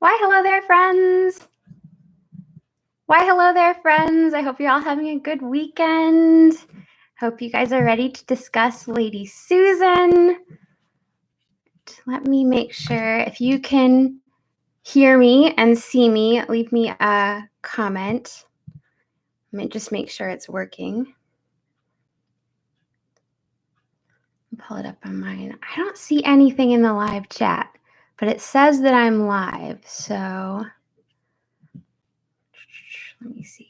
Why, hello there, friends. Why, hello there, friends. I hope you're all having a good weekend. Hope you guys are ready to discuss Lady Susan. Let me make sure if you can hear me and see me, leave me a comment. Let me just make sure it's working. Pull it up on mine. I don't see anything in the live chat, but it says that I'm live, so let me see.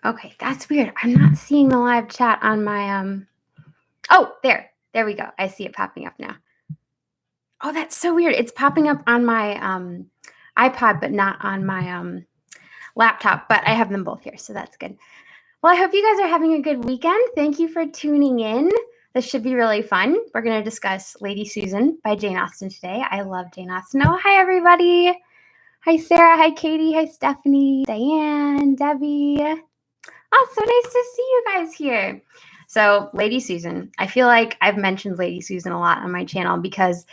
Okay, that's weird. I'm not seeing the live chat on my oh, there we go. I see it popping up now. Oh, that's so weird. It's popping up on my iPod, but not on my laptop, but I have them both here, so that's good. Well, I hope you guys are having a good weekend. Thank you for tuning in. This should be really fun. We're going to discuss Lady Susan by Jane Austen today. I love Jane Austen. Oh, hi, everybody. Hi, Sarah. Hi, Katie. Hi, Stephanie, Diane, Debbie. Oh, so nice to see you guys here. So Lady Susan, I feel like I've mentioned Lady Susan a lot on my channel because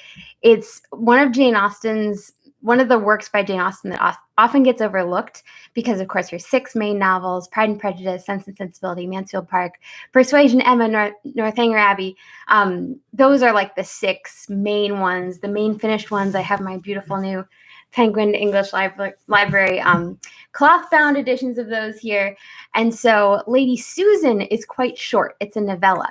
it's one of the works by Jane Austen that often gets overlooked because, of course, her 6 main novels, Pride and Prejudice, Sense and Sensibility, Mansfield Park, Persuasion, Emma, Northanger Abbey. Those are like the 6 main ones, the main finished ones. I have my beautiful new Penguin English Library cloth-bound editions of those here. And so Lady Susan is quite short. It's a novella.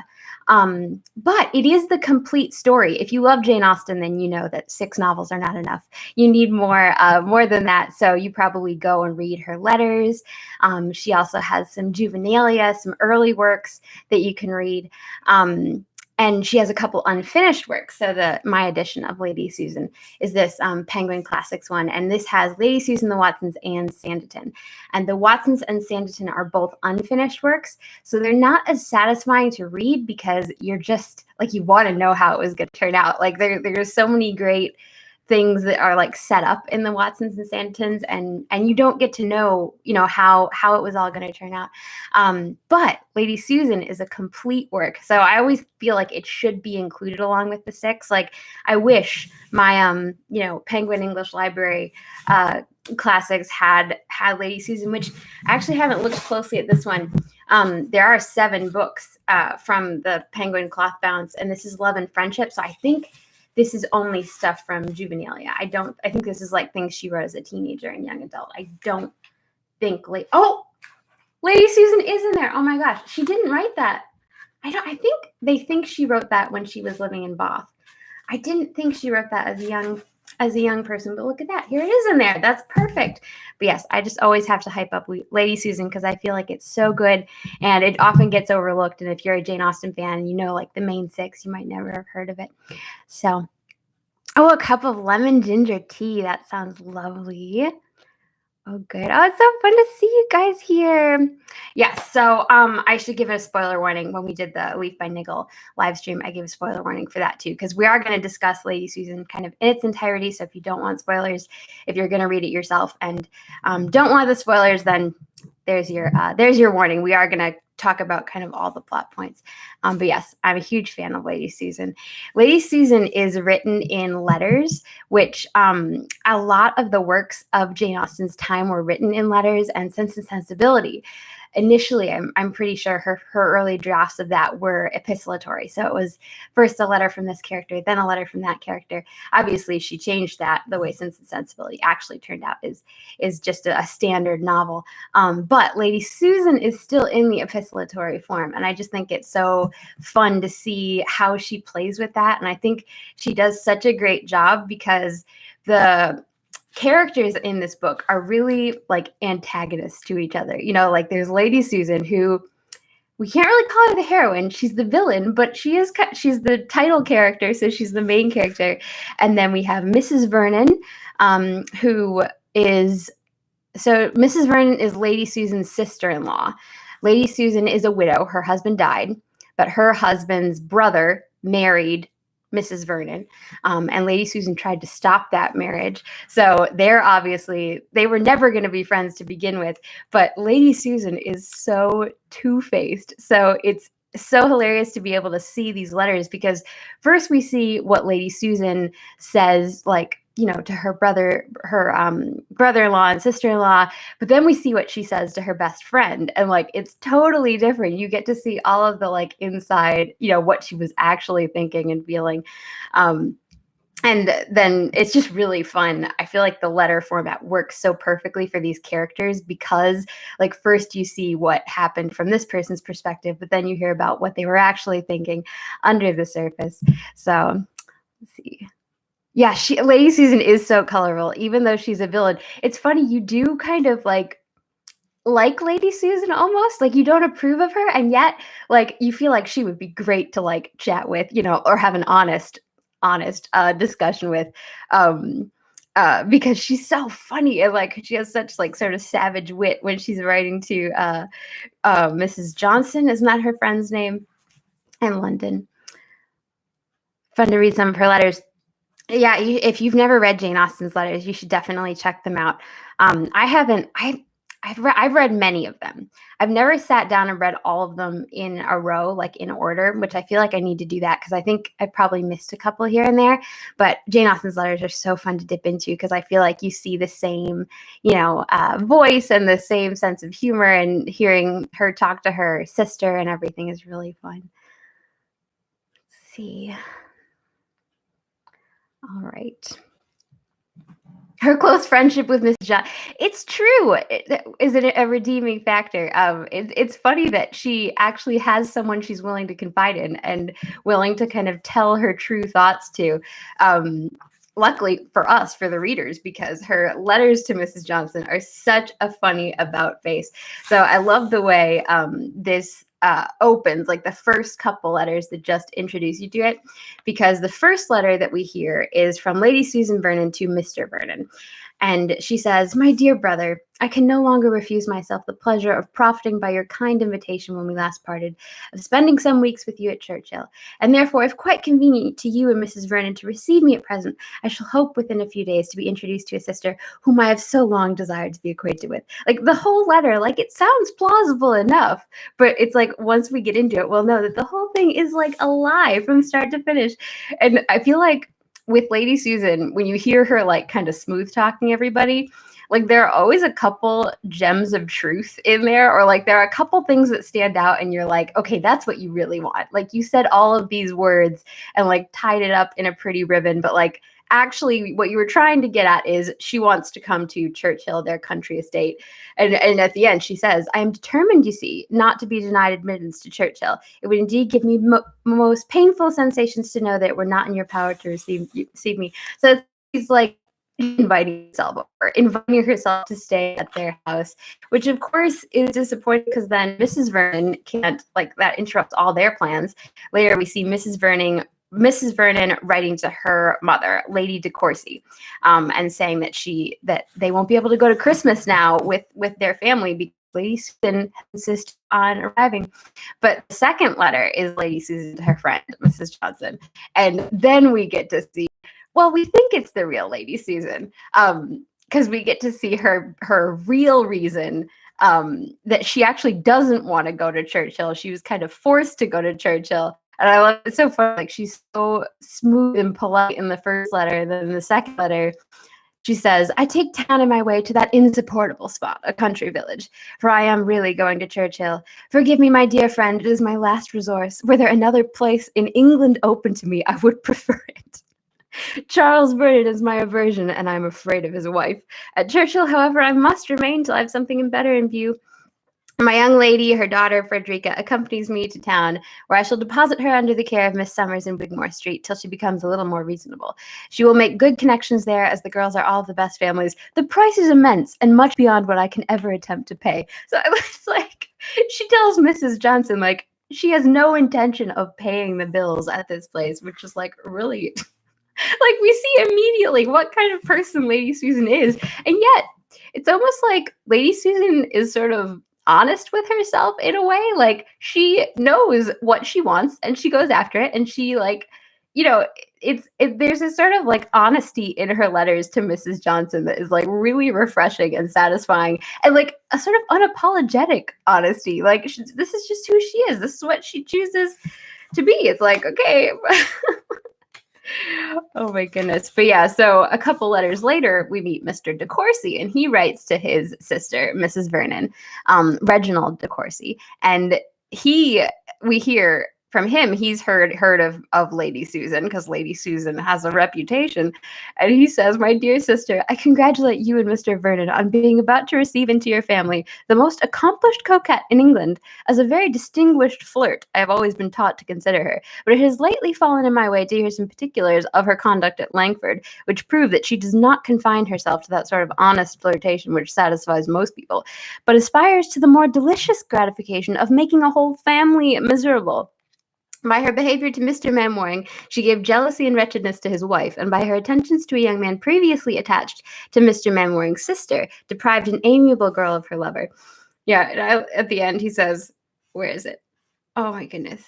But it is the complete story. If you love Jane Austen, then you know that 6 novels are not enough. You need more than that. So you probably go and read her letters. She also has some juvenilia, some early works that you can read. And she has a couple unfinished works. So my edition of Lady Susan is this Penguin Classics one. And this has Lady Susan, the Watsons, and Sanditon. And the Watsons and Sanditon are both unfinished works. So they're not as satisfying to read because you're just, like, you want to know how it was going to turn out. Like, there's so many great things that are like set up in the Watsons and Sanditons, and you don't get to know, how it was all going to turn out. But Lady Susan is a complete work. So I always feel like it should be included along with the 6. Like, I wish my, Penguin English Library classics had Lady Susan, which I actually haven't looked closely at this one. There are 7 books from the Penguin cloth bounds, and this is Love and Friendship. So I think this is only stuff from juvenilia. I think this is like things she wrote as a teenager and young adult. I don't think Lady Susan is in there. Oh my gosh. She didn't write that. I think they think she wrote that when she was living in Bath. I didn't think she wrote that as a young person, but look at that. Here it is in there. That's perfect. But yes, I just always have to hype up Lady Susan because I feel like it's so good and it often gets overlooked. And if you're a Jane Austen fan, like the main 6, you might never have heard of it. So, a cup of lemon ginger tea. That sounds lovely. Oh, good. Oh, it's so fun to see you guys here. Yes, so I should give a spoiler warning. When we did the Leaf by Niggle live stream, I gave a spoiler warning for that too, because we are going to discuss Lady Susan kind of in its entirety. So if you don't want spoilers, if you're going to read it yourself and don't want the spoilers, then there's your warning. We are going to talk about kind of all the plot points. But yes, I'm a huge fan of Lady Susan. Lady Susan is written in letters, which a lot of the works of Jane Austen's time were written in letters, and Sense and Sensibility. Initially, I'm pretty sure her early drafts of that were epistolary. So it was first a letter from this character, then a letter from that character. Obviously, she changed that. The way Sense and Sensibility actually turned out is just a standard novel. But Lady Susan is still in the epistolary form. And I just think it's so fun to see how she plays with that. And I think she does such a great job because the characters in this book are really like antagonists to each other. Like there's Lady Susan, who we can't really call her the heroine. She's the villain, but she's the title character, so she's the main character. And then we have Mrs. Vernon, Mrs. Vernon is Lady Susan's sister-in-law. Lady Susan is a widow. Her husband died, but her husband's brother married Mrs. Vernon, and Lady Susan tried to stop that marriage. So they were never going to be friends to begin with, but Lady Susan is so two-faced. So it's so hilarious to be able to see these letters, because first we see what Lady Susan says, like, to her brother-in-law and sister-in-law, but then we see what she says to her best friend, and like it's totally different. You get to see all of the like inside, what she was actually thinking and feeling. And then it's just really fun. I feel like the letter format works so perfectly for these characters, because like first you see what happened from this person's perspective, but then you hear about what they were actually thinking under the surface. So let's see. Yeah, Lady Susan is so colorful, even though she's a villain. It's funny, you do kind of like Lady Susan almost, like you don't approve of her, and yet like you feel like she would be great to like chat with, or have an honest discussion with, because she's so funny, and like she has such like sort of savage wit when she's writing to Mrs. Johnson. Isn't that her friend's name in London? Fun to read some of her letters. Yeah, if you've never read Jane Austen's letters, you should definitely check them out. I haven't. I've read many of them. I've never sat down and read all of them in a row, like in order, which I feel like I need to do that, because I think I probably missed a couple here and there. But Jane Austen's letters are so fun to dip into, because I feel like you see the same, voice and the same sense of humor, and hearing her talk to her sister and everything is really fun. Let's see. All right. Her close friendship with Miss John. It's true. Is it a redeeming factor? It's funny that she actually has someone she's willing to confide in and willing to kind of tell her true thoughts to. Luckily for us, for the readers, because her letters to Mrs. Johnson are such a funny about face. So I love the way this opens, like the first couple letters that just introduce you to it, because the first letter that we hear is from Lady Susan Vernon to Mr. Vernon. And she says, "My dear brother, I can no longer refuse myself the pleasure of profiting by your kind invitation when we last parted, of spending some weeks with you at Churchill. And therefore, if quite convenient to you and Mrs. Vernon to receive me at present, I shall hope within a few days to be introduced to a sister whom I have so long desired to be acquainted with." Like the whole letter, like it sounds plausible enough, but it's like once we get into it, we'll know that the whole thing is like a lie from start to finish. And I feel like with Lady Susan, when you hear her like kind of smooth talking everybody, like there are always a couple gems of truth in there, or like there are a couple things that stand out and you're like, okay, that's what you really want. Like you said all of these words and like tied it up in a pretty ribbon, but like actually what you were trying to get at is she wants to come to Churchill, their country estate. And at the end she says, "I am determined, you see, not to be denied admittance to Churchill. It would indeed give me most painful sensations to know that it were not in your power to receive me." So it's like inviting herself to stay at their house, which of course is disappointing, because then Mrs. Vernon can't, like that interrupts all their plans. Later we see Mrs. Vernon writing to her mother, Lady de Courcey, and saying that they won't be able to go to Christmas now with their family because Lady Susan insists on arriving. But the second letter is Lady Susan to her friend, Mrs. Johnson. And then we get to see, well, we think it's the real Lady Susan, because we get to see her real reason that she actually doesn't want to go to Churchill. She was kind of forced to go to Churchill. And I love it's so funny. Like she's so smooth and polite in the first letter. And then in the second letter, she says, "I take town in my way to that insupportable spot, a country village, for I am really going to Churchill. Forgive me, my dear friend, it is my last resource. Were there another place in England open to me, I would prefer it. Charles Vernon is my aversion, and I am afraid of his wife. At Churchill, however, I must remain till I have something better in view. My young lady, her daughter, Frederica, accompanies me to town, where I shall deposit her under the care of Miss Summers in Wigmore Street till she becomes a little more reasonable. She will make good connections there, as the girls are all of the best families. The price is immense, and much beyond what I can ever attempt to pay." So it's like, she tells Mrs. Johnson, like, she has no intention of paying the bills at this place, which is like really, like we see immediately what kind of person Lady Susan is. And yet, it's almost like Lady Susan is sort of honest with herself in a way. Like she knows what she wants and she goes after it, and she like there's a sort of like honesty in her letters to Mrs. Johnson that is like really refreshing and satisfying, and like a sort of unapologetic honesty. Like this is just who she is. This is what she chooses to be. It's like, okay. Oh my goodness. But yeah, so a couple letters later, we meet Mr. de Courcey, and he writes to his sister, Mrs. Vernon, Reginald de Courcey, and we hear from him, he's heard of Lady Susan, because Lady Susan has a reputation. And he says, "My dear sister, I congratulate you and Mr. Vernon on being about to receive into your family the most accomplished coquette in England. As a very distinguished flirt, I have always been taught to consider her, but it has lately fallen in my way to hear some particulars of her conduct at Langford, which prove that she does not confine herself to that sort of honest flirtation which satisfies most people, but aspires to the more delicious gratification of making a whole family miserable. By her behavior to Mr. Mainwaring, she gave jealousy and wretchedness to his wife, and by her attentions to a young man previously attached to Mr. Mainwaring's sister, deprived an amiable girl of her lover." Yeah, at the end he says, where is it? Oh my goodness.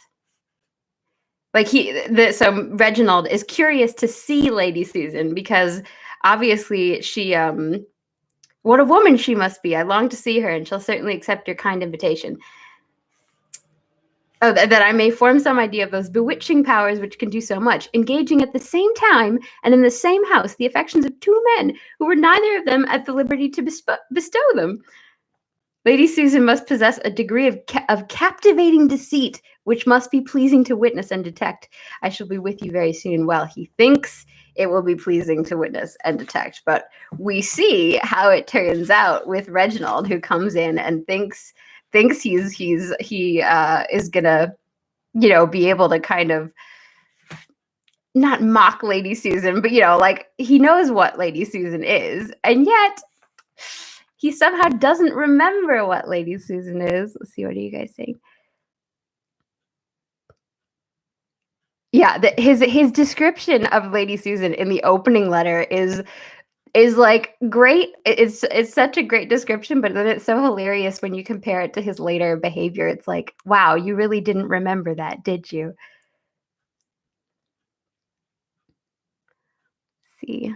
Like so Reginald is curious to see Lady Susan, because obviously she what a woman she must be. I long to see her, and she'll certainly accept your kind invitation. Oh, that I may form some idea of those bewitching powers which can do so much, engaging at the same time and in the same house the affections of two men who were neither of them at the liberty to bestow them. Lady Susan must possess a degree of captivating deceit which must be pleasing to witness and detect. I shall be with you very soon. Well, he thinks it will be pleasing to witness and detect, but we see how it turns out with Reginald, who comes in and thinks he is gonna, be able to kind of not mock Lady Susan, but like he knows what Lady Susan is, and yet he somehow doesn't remember what Lady Susan is. Let's see, what are you guys saying? Yeah, his description of Lady Susan in the opening letter is like great. It's such a great description, but then it's so hilarious when you compare it to his later behavior. It's like, wow, you really didn't remember that, did you? Let's see.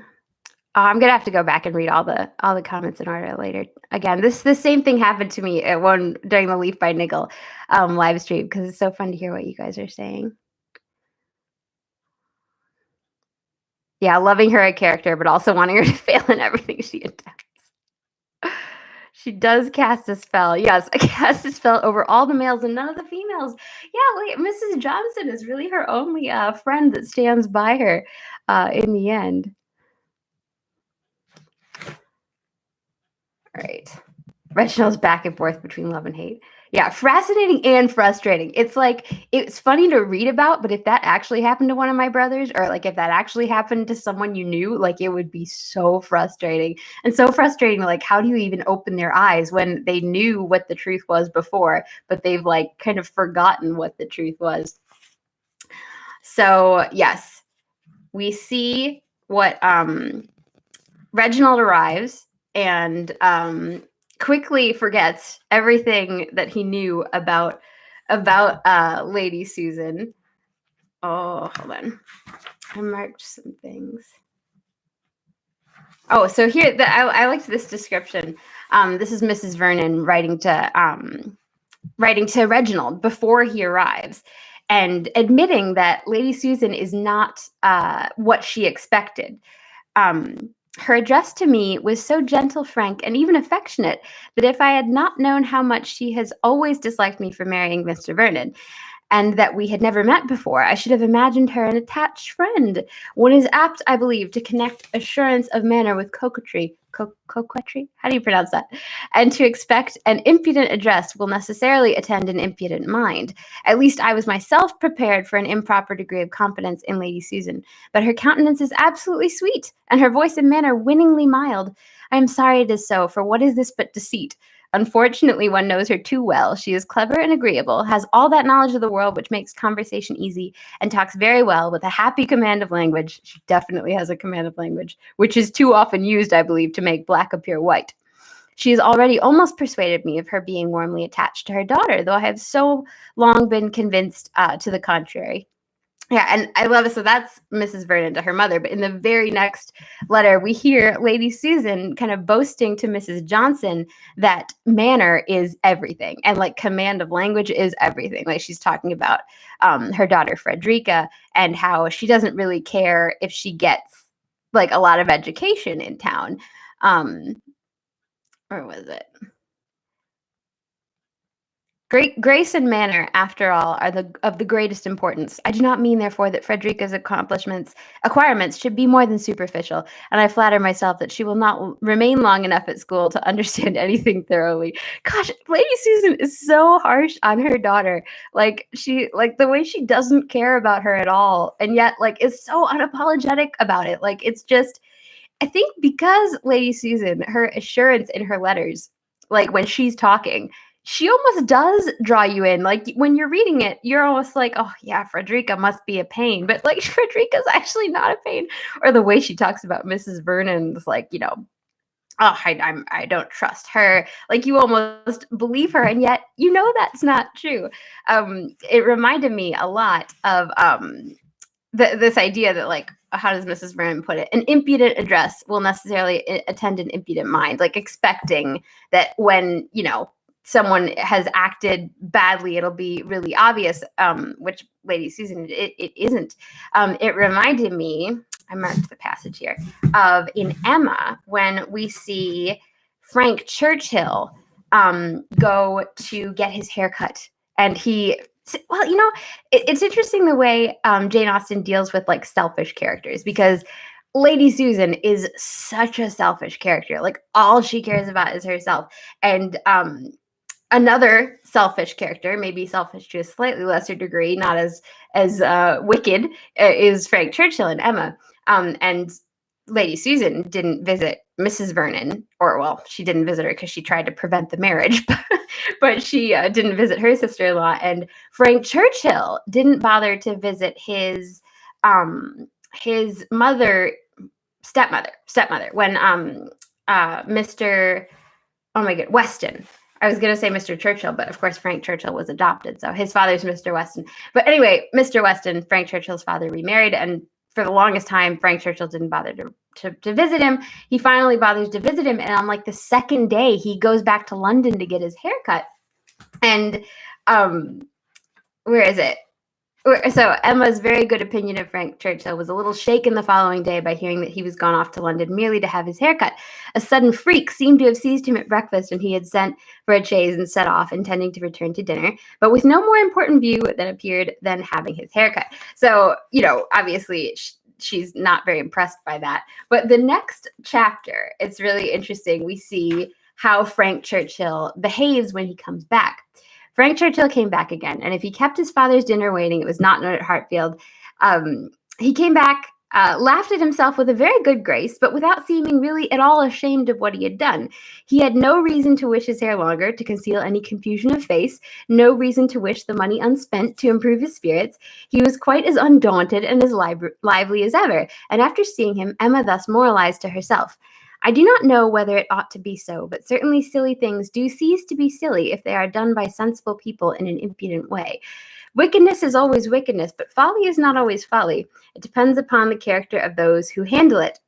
I'm gonna have to go back and read all the comments in order later. Again, the same thing happened to me at during the Leaf by Niggle live stream, because it's so fun to hear what you guys are saying. Yeah, loving her a character, but also wanting her to fail in everything she attempts. She does cast a spell. Yes, I cast a spell over all the males and none of the females. Yeah, like Mrs. Johnson is really her only friend that stands by her in the end. All right. Reginald's back and forth between love and hate. Yeah, fascinating and frustrating. It's like, it's funny to read about, but if that actually happened to one of my brothers, or like if that actually happened to someone you knew, like it would be so frustrating. And so frustrating, like how do you even open their eyes when they knew what the truth was before, but they've like kind of forgotten what the truth was. So yes, we see what Reginald arrives and quickly forgets everything that he knew about Lady Susan. Oh, hold on. I marked some things. Oh, so here, I liked this description. This is Mrs. Vernon writing to Reginald before he arrives, and admitting that Lady Susan is not what she expected. Her address to me was so gentle, frank, and even affectionate that if I had not known how much she has always disliked me for marrying Mr. Vernon, and that we had never met before, I should have imagined her an attached friend. One is apt, I believe, to connect assurance of manner with coquetry. Coquetry? How do you pronounce that? And to expect an impudent address will necessarily attend an impudent mind. At least I was myself prepared for an improper degree of confidence in Lady Susan. But her countenance is absolutely sweet, and her voice and manner winningly mild. I am sorry it is so, for what is this but deceit? Unfortunately, one knows her too well. She is clever and agreeable, has all that knowledge of the world which makes conversation easy, and talks very well with a happy command of language. She definitely has a command of language, which is too often used, I believe, to make black appear white. She has already almost persuaded me of her being warmly attached to her daughter, though I have so long been convinced to the contrary. Yeah, and I love it. So that's Mrs. Vernon to her mother. But in the very next letter, we hear Lady Susan kind of boasting to Mrs. Johnson that manner is everything and like command of language is everything. Like she's talking about her daughter Frederica and how she doesn't really care if she gets like a lot of education in town. Or was it? Grace and manner, after all, are of the greatest importance. I do not mean, therefore, that Frederica's acquirements should be more than superficial, and I flatter myself that she will not remain long enough at school to understand anything thoroughly. Gosh, Lady Susan is so harsh on her daughter. Like the way she doesn't care about her at all, and yet like is so unapologetic about it. Like it's just, I think because Lady Susan, her assurance in her letters, like when she's talking, she almost does draw you in. Like when you're reading it, you're almost like, oh yeah, Frederica must be a pain. But like Frederica's actually not a pain. Or the way she talks about Mrs. Vernon's like, oh, I don't trust her. Like you almost believe her, and yet you know that's not true. It reminded me a lot of this idea that like how does Mrs. Vernon put it? An impudent address will necessarily attend an impudent mind, like expecting that when someone has acted badly, it'll be really obvious. Which Lady Susan, it isn't. It reminded me. I marked the passage here of in Emma when we see Frank Churchill go to get his haircut, and he. Well, it's interesting the way Jane Austen deals with like selfish characters because Lady Susan is such a selfish character. Like all she cares about is herself. And another selfish character, maybe selfish to a slightly lesser degree, not as wicked, is Frank Churchill and Emma. And Lady Susan didn't visit Mrs. Vernon, or well, she didn't visit her because she tried to prevent the marriage, but she didn't visit her sister-in-law. And Frank Churchill didn't bother to visit his stepmother when Mr. Oh my god, Weston. I was going to say Mr. Churchill, but of course Frank Churchill was adopted, so his father's Mr. Weston. But anyway, Mr. Weston, Frank Churchill's father, remarried, and for the longest time, Frank Churchill didn't bother to visit him. He finally bothers to visit him, and on like the second day, he goes back to London to get his haircut. And where is it? So Emma's very good opinion of Frank Churchill was a little shaken the following day by hearing that he was gone off to London merely to have his haircut. A sudden freak seemed to have seized him at breakfast, and he had sent for a chaise and set off, intending to return to dinner, but with no more important view that appeared than having his haircut. So, obviously she's not very impressed by that. But the next chapter, it's really interesting. We see how Frank Churchill behaves when he comes back. Frank Churchill came back again, and if he kept his father's dinner waiting, it was not known at Hartfield. He came back, laughed at himself with a very good grace, but without seeming really at all ashamed of what he had done. He had no reason to wish his hair longer, to conceal any confusion of face, no reason to wish the money unspent, to improve his spirits. He was quite as undaunted and as lively as ever, and after seeing him, Emma thus moralized to herself. I do not know whether it ought to be so, but certainly silly things do cease to be silly if they are done by sensible people in an impudent way. Wickedness is always wickedness, but folly is not always folly. It depends upon the character of those who handle it.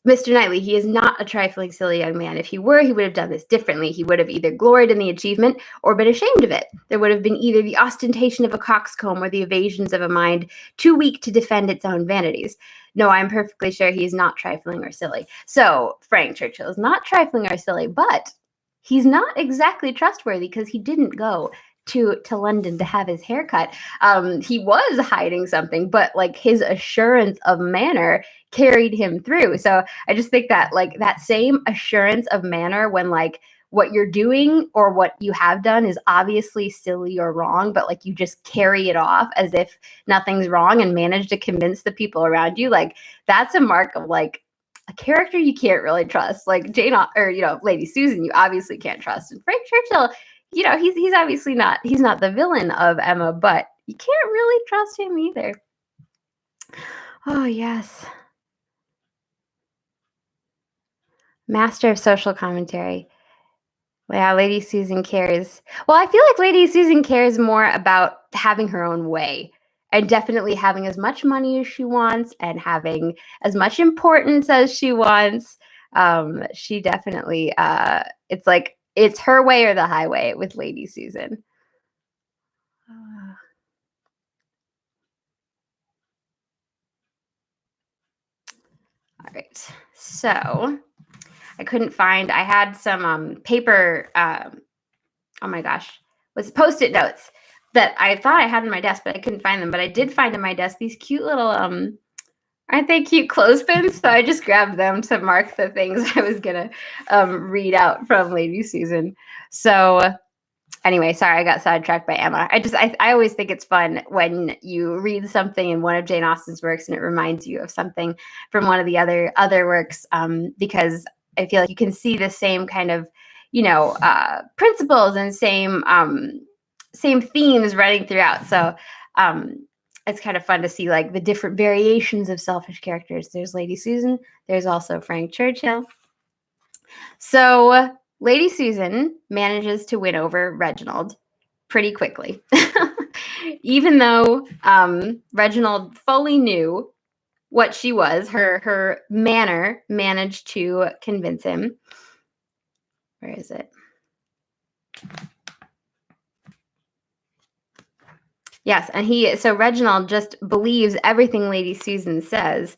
Mr. Knightley, he is not a trifling, silly young man. If he were, he would have done this differently. He would have either gloried in the achievement or been ashamed of it. There would have been either the ostentation of a coxcomb or the evasions of a mind too weak to defend its own vanities. No, I'm perfectly sure he is not trifling or silly. So Frank Churchill is not trifling or silly, but he's not exactly trustworthy because he didn't go to London to have his haircut. He was hiding something, but like his assurance of manner carried him through. So I just think that like that same assurance of manner when like what you're doing or what you have done is obviously silly or wrong, but like you just carry it off as if nothing's wrong and manage to convince the people around you, like that's a mark of like a character you can't really trust. Like Jane or Lady Susan, you obviously can't trust. And Frank Churchill, he's obviously not the villain of Emma, but you can't really trust him either. Oh yes. Master of social commentary. Yeah, Lady Susan cares. Well, I feel like Lady Susan cares more about having her own way and definitely having as much money as she wants and having as much importance as she wants. She definitely, it's like, it's her way or the highway with Lady Susan. All right, so I couldn't find, I had some paper, oh my gosh, was Post-it notes that I thought I had in my desk, but I couldn't find them. But I did find in my desk these cute little, aren't they cute clothespins? So I just grabbed them to mark the things I was gonna read out from Lady Susan. So anyway, sorry, I got sidetracked by Emma. I always think it's fun when you read something in one of Jane Austen's works and it reminds you of something from one of the other works, because I feel like you can see the same kind of, principles and same themes running throughout. So it's kind of fun to see like the different variations of selfish characters. There's Lady Susan. There's also Frank Churchill. So Lady Susan manages to win over Reginald pretty quickly. Even though Reginald fully knew what she was, her manner managed to convince him. Where is it? Yes, and so Reginald just believes everything Lady Susan says.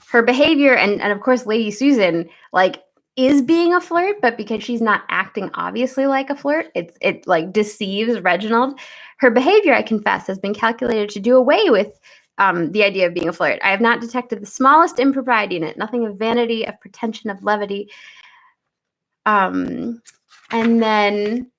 Her behavior, and of course Lady Susan, like, is being a flirt, but because she's not acting obviously like a flirt, it like deceives Reginald. Her behavior, I confess, has been calculated to do away with the idea of being a flirt. I have not detected the smallest impropriety in it, nothing of vanity, of pretension, of levity. And then,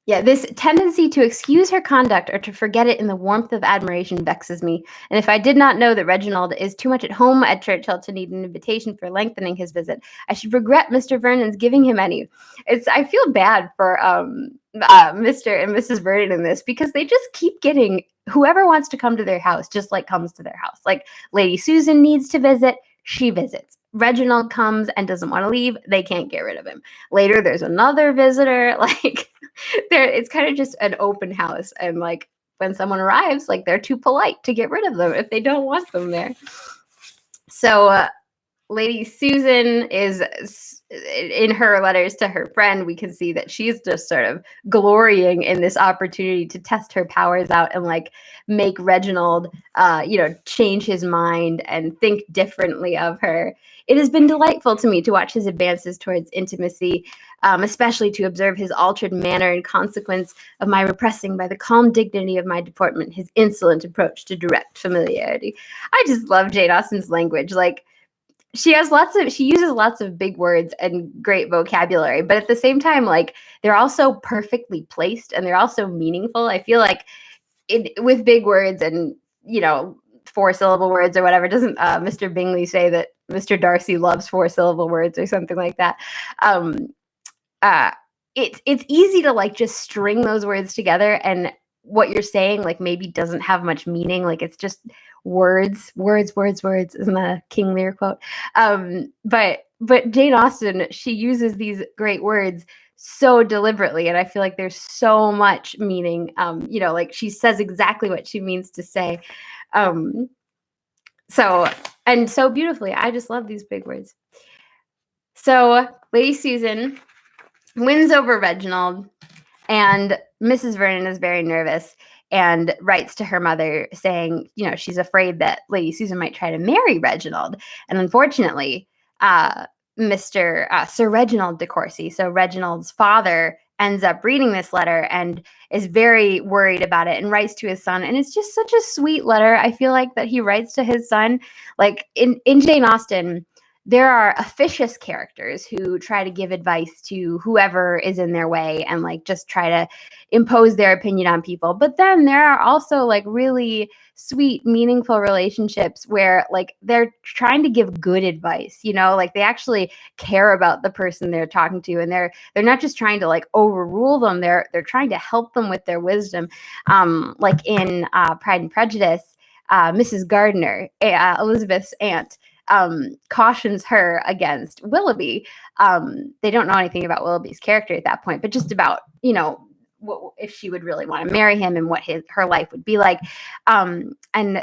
yeah, this tendency to excuse her conduct or to forget it in the warmth of admiration vexes me. And if I did not know that Reginald is too much at home at Churchill to need an invitation for lengthening his visit, I should regret Mr. Vernon's giving him any. I feel bad for Mr. and Mrs. Vernon in this, because they just keep getting whoever wants to come to their house, just like comes to their house. Like Lady Susan needs to visit, she visits. Reginald comes and doesn't want to leave, they can't get rid of him. Later, there's another visitor, like it's kind of just an open house, and like when someone arrives, like they're too polite to get rid of them if they don't want them there. So Lady Susan is, in her letters to her friend, we can see that she's just sort of glorying in this opportunity to test her powers out and like make Reginald, change his mind and think differently of her. It has been delightful to me to watch his advances towards intimacy, especially to observe his altered manner in consequence of my repressing by the calm dignity of my deportment his insolent approach to direct familiarity. I just love Jane Austen's language. Like, she uses lots of big words and great vocabulary, but at the same time, like, they're also perfectly placed and they're also meaningful. I feel like with big words and, 4-syllable words or whatever, doesn't Mr. Bingley say that Mr. Darcy loves 4-syllable words or something like that? It's easy to like just string those words together, and what you're saying like maybe doesn't have much meaning. Like it's just words, isn't that a King Lear quote? But Jane Austen, she uses these great words so deliberately, and I feel like there's so much meaning. Like she says exactly what she means to say. So beautifully. I just love these big words. So Lady Susan wins over Reginald, and Mrs. Vernon is very nervous and writes to her mother saying, she's afraid that Lady Susan might try to marry Reginald. And unfortunately, Sir Reginald de Courcey, so Reginald's father, ends up reading this letter and is very worried about it and writes to his son. And it's just such a sweet letter, I feel like, that he writes to his son. Like in Jane Austen, there are officious characters who try to give advice to whoever is in their way and like just try to impose their opinion on people. But then there are also like really sweet, meaningful relationships where like they're trying to give good advice, like they actually care about the person they're talking to, and they're not just trying to like overrule them. They're trying to help them with their wisdom. Like in Pride and Prejudice, Mrs. Gardiner, Elizabeth's aunt, cautions her against Willoughby. They don't know anything about Willoughby's character at that point, but just about, if she would really want to marry him and what her life would be like. And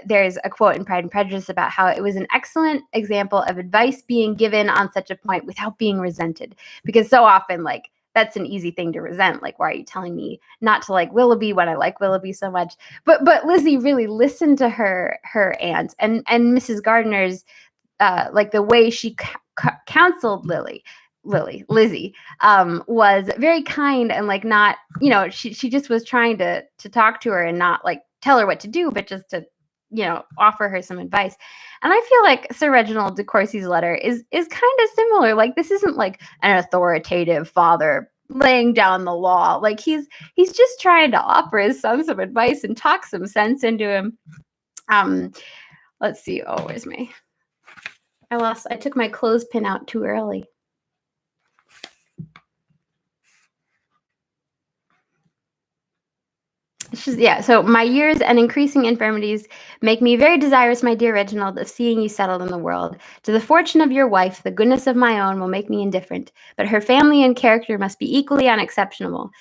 there's a quote in Pride and Prejudice about how it was an excellent example of advice being given on such a point without being resented, because so often, like, that's an easy thing to resent. Like, why are you telling me not to like Willoughby when I like Willoughby so much? But Lizzie really listened to her aunt and Mrs. Gardner's like the way she counseled Lizzie was very kind, and like not, you know, she just was trying to talk to her and not like tell her what to do, but just to, you know, offer her some advice. And I feel like Sir Reginald de Courcey's letter is kind of similar. Like, this isn't like an authoritative father laying down the law. Like, he's just trying to offer his son some advice and talk some sense into him. Let's see. Oh, where's my... I took my clothespin out too early. So my years and increasing infirmities make me very desirous, my dear Reginald, of seeing you settled in the world. To the fortune of your wife, the goodness of my own will make me indifferent, but her family and character must be equally unexceptionable.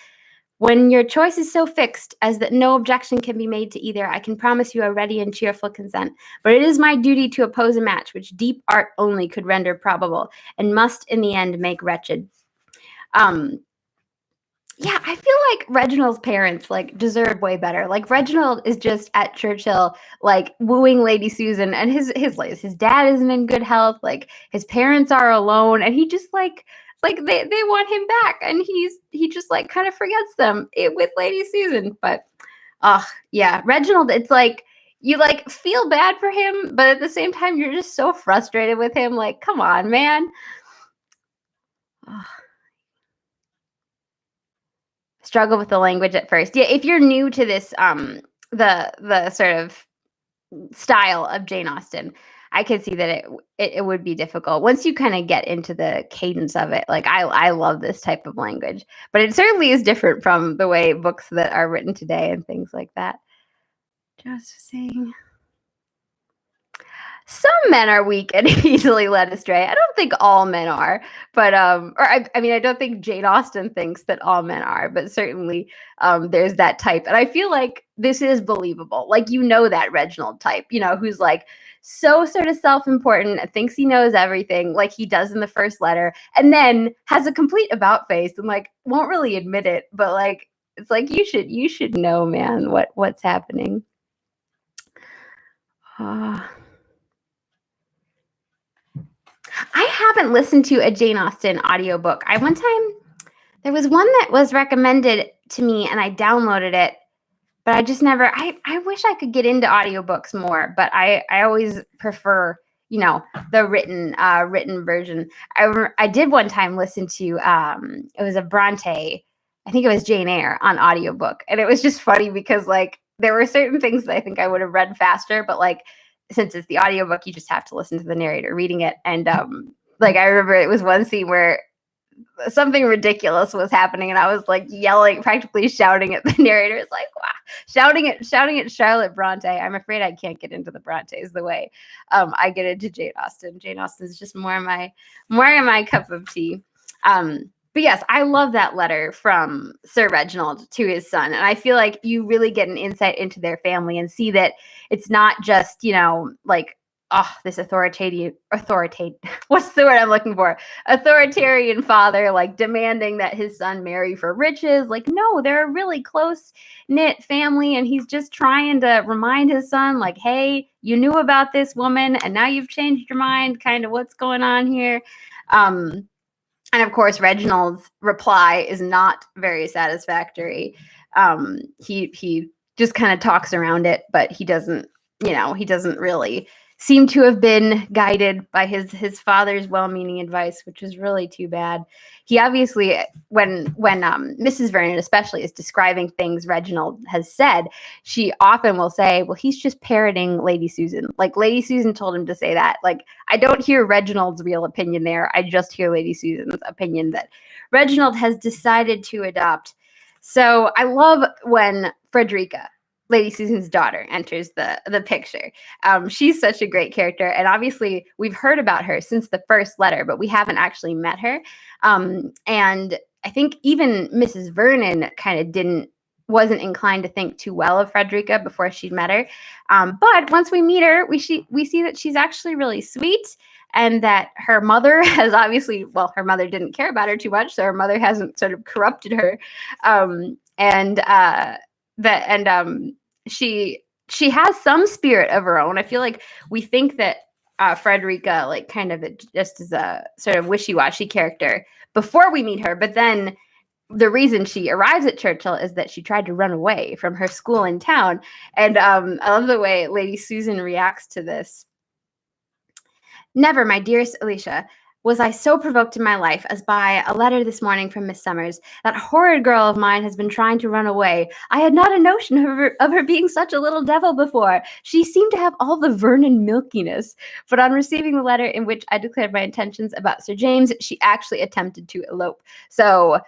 When your choice is so fixed as that no objection can be made to either, I can promise you a ready and cheerful consent. But it is my duty to oppose a match which deep art only could render probable, and must in the end make wretched. Yeah, I feel like Reginald's parents like deserve way better. Like, Reginald is just at Churchill, like wooing Lady Susan, and his dad isn't in good health. Like, his parents are alone, and he just like they want him back, and he just like kind of forgets them with Lady Susan. But yeah, Reginald, it's like you like feel bad for him, but at the same time you're just so frustrated with him. Like, come on, man. Struggle with the language at first. Yeah, if you're new to this, the sort of style of Jane Austen, I could see that it would be difficult once you kind of get into the cadence of it. Like, I love this type of language, but it certainly is different from the way books that are written today and things like that. Just saying. Some men are weak and easily led astray. I don't think all men are, but I mean, I don't think Jane Austen thinks that all men are, but certainly there's that type. And I feel like this is believable. Like, you know, that Reginald type, you know, who's like so sort of self-important, thinks he knows everything, like he does in the first letter, and then has a complete about face and like won't really admit it, but like it's like you should know, man, what's happening. I haven't listened to a Jane Austen audiobook. There was one that was recommended to me and I downloaded it, but I just never, I wish I could get into audiobooks more, but I always prefer, you know, the written version. I did one time listen to, it was a Bronte, I think it was Jane Eyre on audiobook. And it was just funny because like, there were certain things that I think I would have read faster, but like, since it's the audiobook, you just have to listen to the narrator reading it. And like, I remember it was one scene where something ridiculous was happening, and I was like yelling, practically shouting at the narrator. It's like, wow, shouting at Charlotte Bronte. I'm afraid I can't get into the Brontes the way I get into Jane Austen. Jane Austen is just more of my cup of tea. But yes, I love that letter from Sir Reginald to his son. And I feel like you really get an insight into their family and see that it's not just, you know, like, this authoritative, what's the word I'm looking for? Authoritarian father, like demanding that his son marry for riches. Like, no, they're a really close knit family. And he's just trying to remind his son, like, hey, you knew about this woman and now you've changed your mind. Kind of what's going on here. And of course, Reginald's reply is not very satisfactory. He just kind of talks around it, but he doesn't really seem to have been guided by his father's well-meaning advice, which is really too bad. He obviously, when Mrs. Vernon especially is describing things Reginald has said, she often will say, well, he's just parroting Lady Susan. Like, Lady Susan told him to say that. Like, I don't hear Reginald's real opinion there. I just hear Lady Susan's opinion that Reginald has decided to adopt. So I love when Frederica, Lady Susan's daughter, enters the picture. She's such a great character. And obviously we've heard about her since the first letter, but we haven't actually met her. And I think even Mrs. Vernon kind of wasn't inclined to think too well of Frederica before she'd met her. But once we meet her, we see that she's actually really sweet, and that her mother has obviously, well, her mother didn't care about her too much, so her mother hasn't sort of corrupted her. She has some spirit of her own. I feel like we think that Frederica, like, kind of just is a sort of wishy-washy character before we meet her, but then the reason she arrives at Churchill is that she tried to run away from her school in town. And I love the way Lady Susan reacts to this. Never, my dearest Alicia, was I so provoked in my life as by a letter this morning from Miss Summers. That horrid girl of mine has been trying to run away. I had not a notion of her being such a little devil before. She seemed to have all the Vernon milkiness. But on receiving the letter in which I declared my intentions about Sir James, she actually attempted to elope. So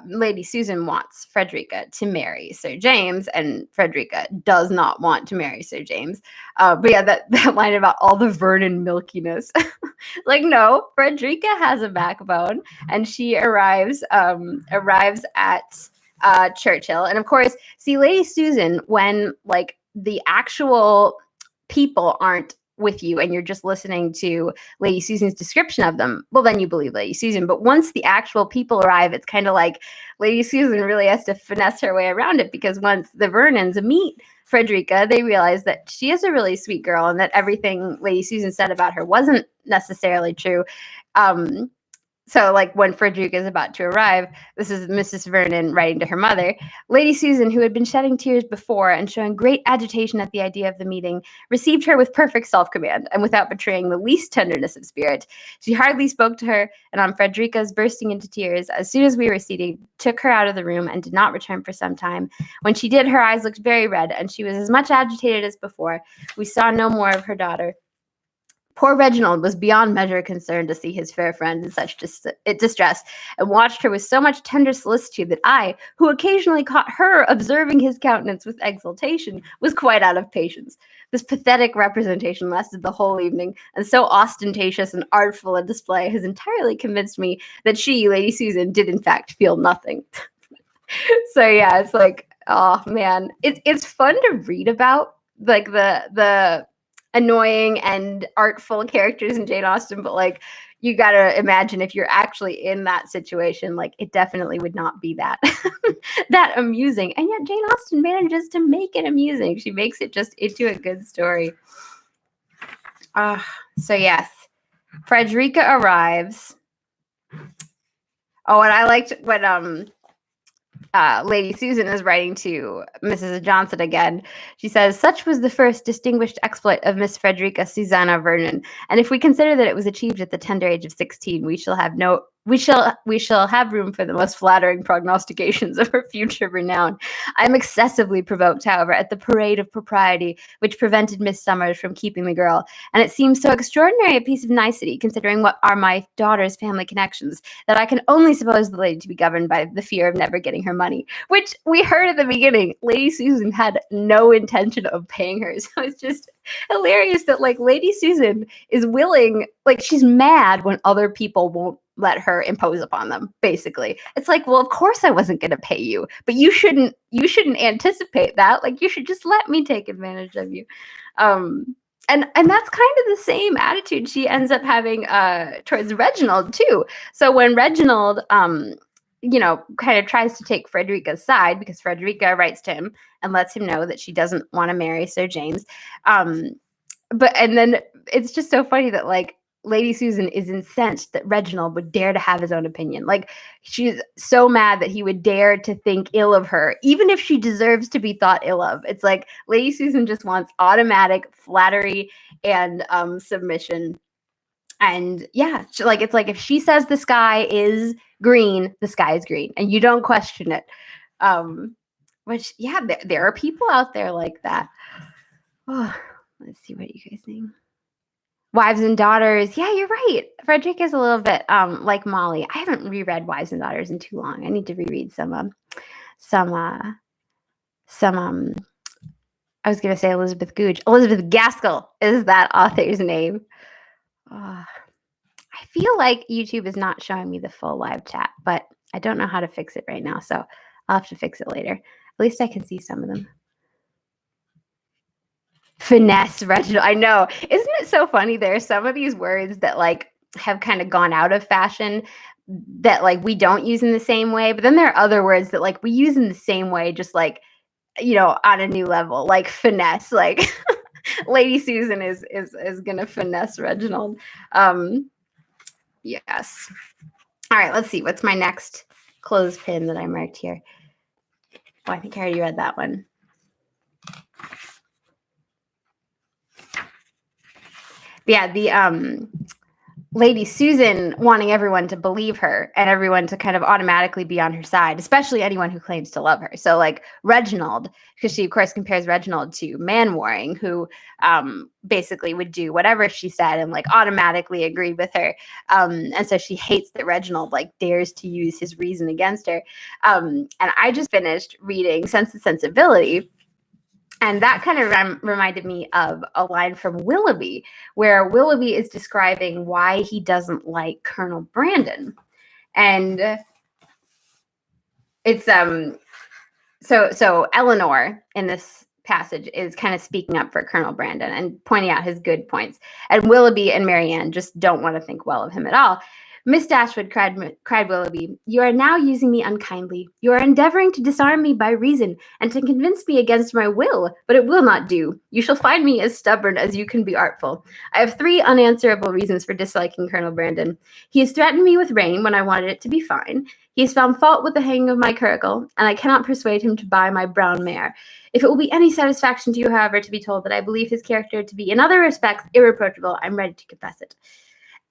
Lady Susan wants Frederica to marry Sir James, and Frederica does not want to marry Sir James. But yeah, that line about all the Vernon milkiness. Like, no, Frederica has a backbone, and she arrives at Churchill. And of course, see, Lady Susan, when like the actual people aren't with you and you're just listening to Lady Susan's description of them, well, then you believe Lady Susan. But once the actual people arrive, it's kind of like Lady Susan really has to finesse her way around it, because once the Vernons meet Frederica, they realize that she is a really sweet girl and that everything Lady Susan said about her wasn't necessarily true. So, like, when Frederica is about to arrive, this is Mrs. Vernon writing to her mother. Lady Susan, who had been shedding tears before and showing great agitation at the idea of the meeting, received her with perfect self-command and without betraying the least tenderness of spirit. She hardly spoke to her, and on Frederica's bursting into tears, as soon as we were seated, took her out of the room and did not return for some time. When she did, her eyes looked very red, and she was as much agitated as before. We saw no more of her daughter. Poor Reginald was beyond measure concerned to see his fair friend in such distress, and watched her with so much tender solicitude that I, who occasionally caught her observing his countenance with exultation, was quite out of patience. This pathetic representation lasted the whole evening, and so ostentatious and artful a display has entirely convinced me that she, Lady Susan, did in fact feel nothing. So yeah, it's like, oh man, it's fun to read about, like, the annoying and artful characters in Jane Austen, but like, you gotta imagine if you're actually in that situation, like, it definitely would not be that that amusing. And yet Jane Austen manages to make it amusing. She makes it just into a good story. So yes, Frederica arrives. Oh, and I liked when Lady Susan is writing to Mrs. Johnson again. She says, such was the first distinguished exploit of Miss Frederica Susanna Vernon, and if we consider that it was achieved at the tender age of 16, we shall have room for the most flattering prognostications of her future renown. I am excessively provoked, however, at the parade of propriety which prevented Miss Summers from keeping the girl, and it seems so extraordinary a piece of nicety, considering what are my daughter's family connections, that I can only suppose the lady to be governed by the fear of never getting her money, which we heard at the beginning. Lady Susan had no intention of paying her, so it's just hilarious that, like, Lady Susan is willing, like, she's mad when other people won't let her impose upon them, basically. It's like, well, of course I wasn't going to pay you, but you shouldn't anticipate that. Like, you should just let me take advantage of you. And that's kind of the same attitude she ends up having towards Reginald too. So when Reginald kind of tries to take Frederica's side, because Frederica writes to him and lets him know that she doesn't want to marry Sir James. And then it's just so funny that, like, Lady Susan is incensed that Reginald would dare to have his own opinion. Like, she's so mad that he would dare to think ill of her, even if she deserves to be thought ill of. It's like Lady Susan just wants automatic flattery and submission. And yeah, it's like if she says the sky is green, the sky is green, and you don't question it. Which, yeah, there are people out there like that. Oh, let's see what you guys think. Wives and Daughters. Yeah, you're right. Frederica is a little bit like Molly. I haven't reread Wives and Daughters in too long. I need to reread some I was going to say Elizabeth Googe. Elizabeth Gaskell is that author's name. I feel like YouTube is not showing me the full live chat, but I don't know how to fix it right now, so I'll have to fix it later. At least I can see some of them. Finesse, Reginald. I know. Isn't it so funny? There are some of these words that like have kind of gone out of fashion that like we don't use in the same way, but then there are other words that like we use in the same way, just like, you know, on a new level, like finesse. Like Lady Susan is gonna finesse Reginald. Yes. All right, let's see. What's my next clothespin that I marked here? Oh, I think I already read that one. Yeah, the Lady Susan wanting everyone to believe her and everyone to kind of automatically be on her side, especially anyone who claims to love her. So like Reginald, because she of course compares Reginald to Manwaring, who basically would do whatever she said and like automatically agreed with her. And so she hates that Reginald like dares to use his reason against her. And I just finished reading Sense and Sensibility. And that kind of reminded me of a line from Willoughby, where Willoughby is describing why he doesn't like Colonel Brandon. And it's so Eleanor in this passage is kind of speaking up for Colonel Brandon and pointing out his good points. And Willoughby and Marianne just don't want to think well of him at all. Miss Dashwood, cried Willoughby, you are now using me unkindly. You are endeavoring to disarm me by reason, and to convince me against my will, but it will not do. You shall find me as stubborn as you can be artful. I have 3 unanswerable reasons for disliking Colonel Brandon. He has threatened me with rain when I wanted it to be fine. He has found fault with the hanging of my curricle, and I cannot persuade him to buy my brown mare. If it will be any satisfaction to you, however, to be told that I believe his character to be in other respects irreproachable, I'm ready to confess it.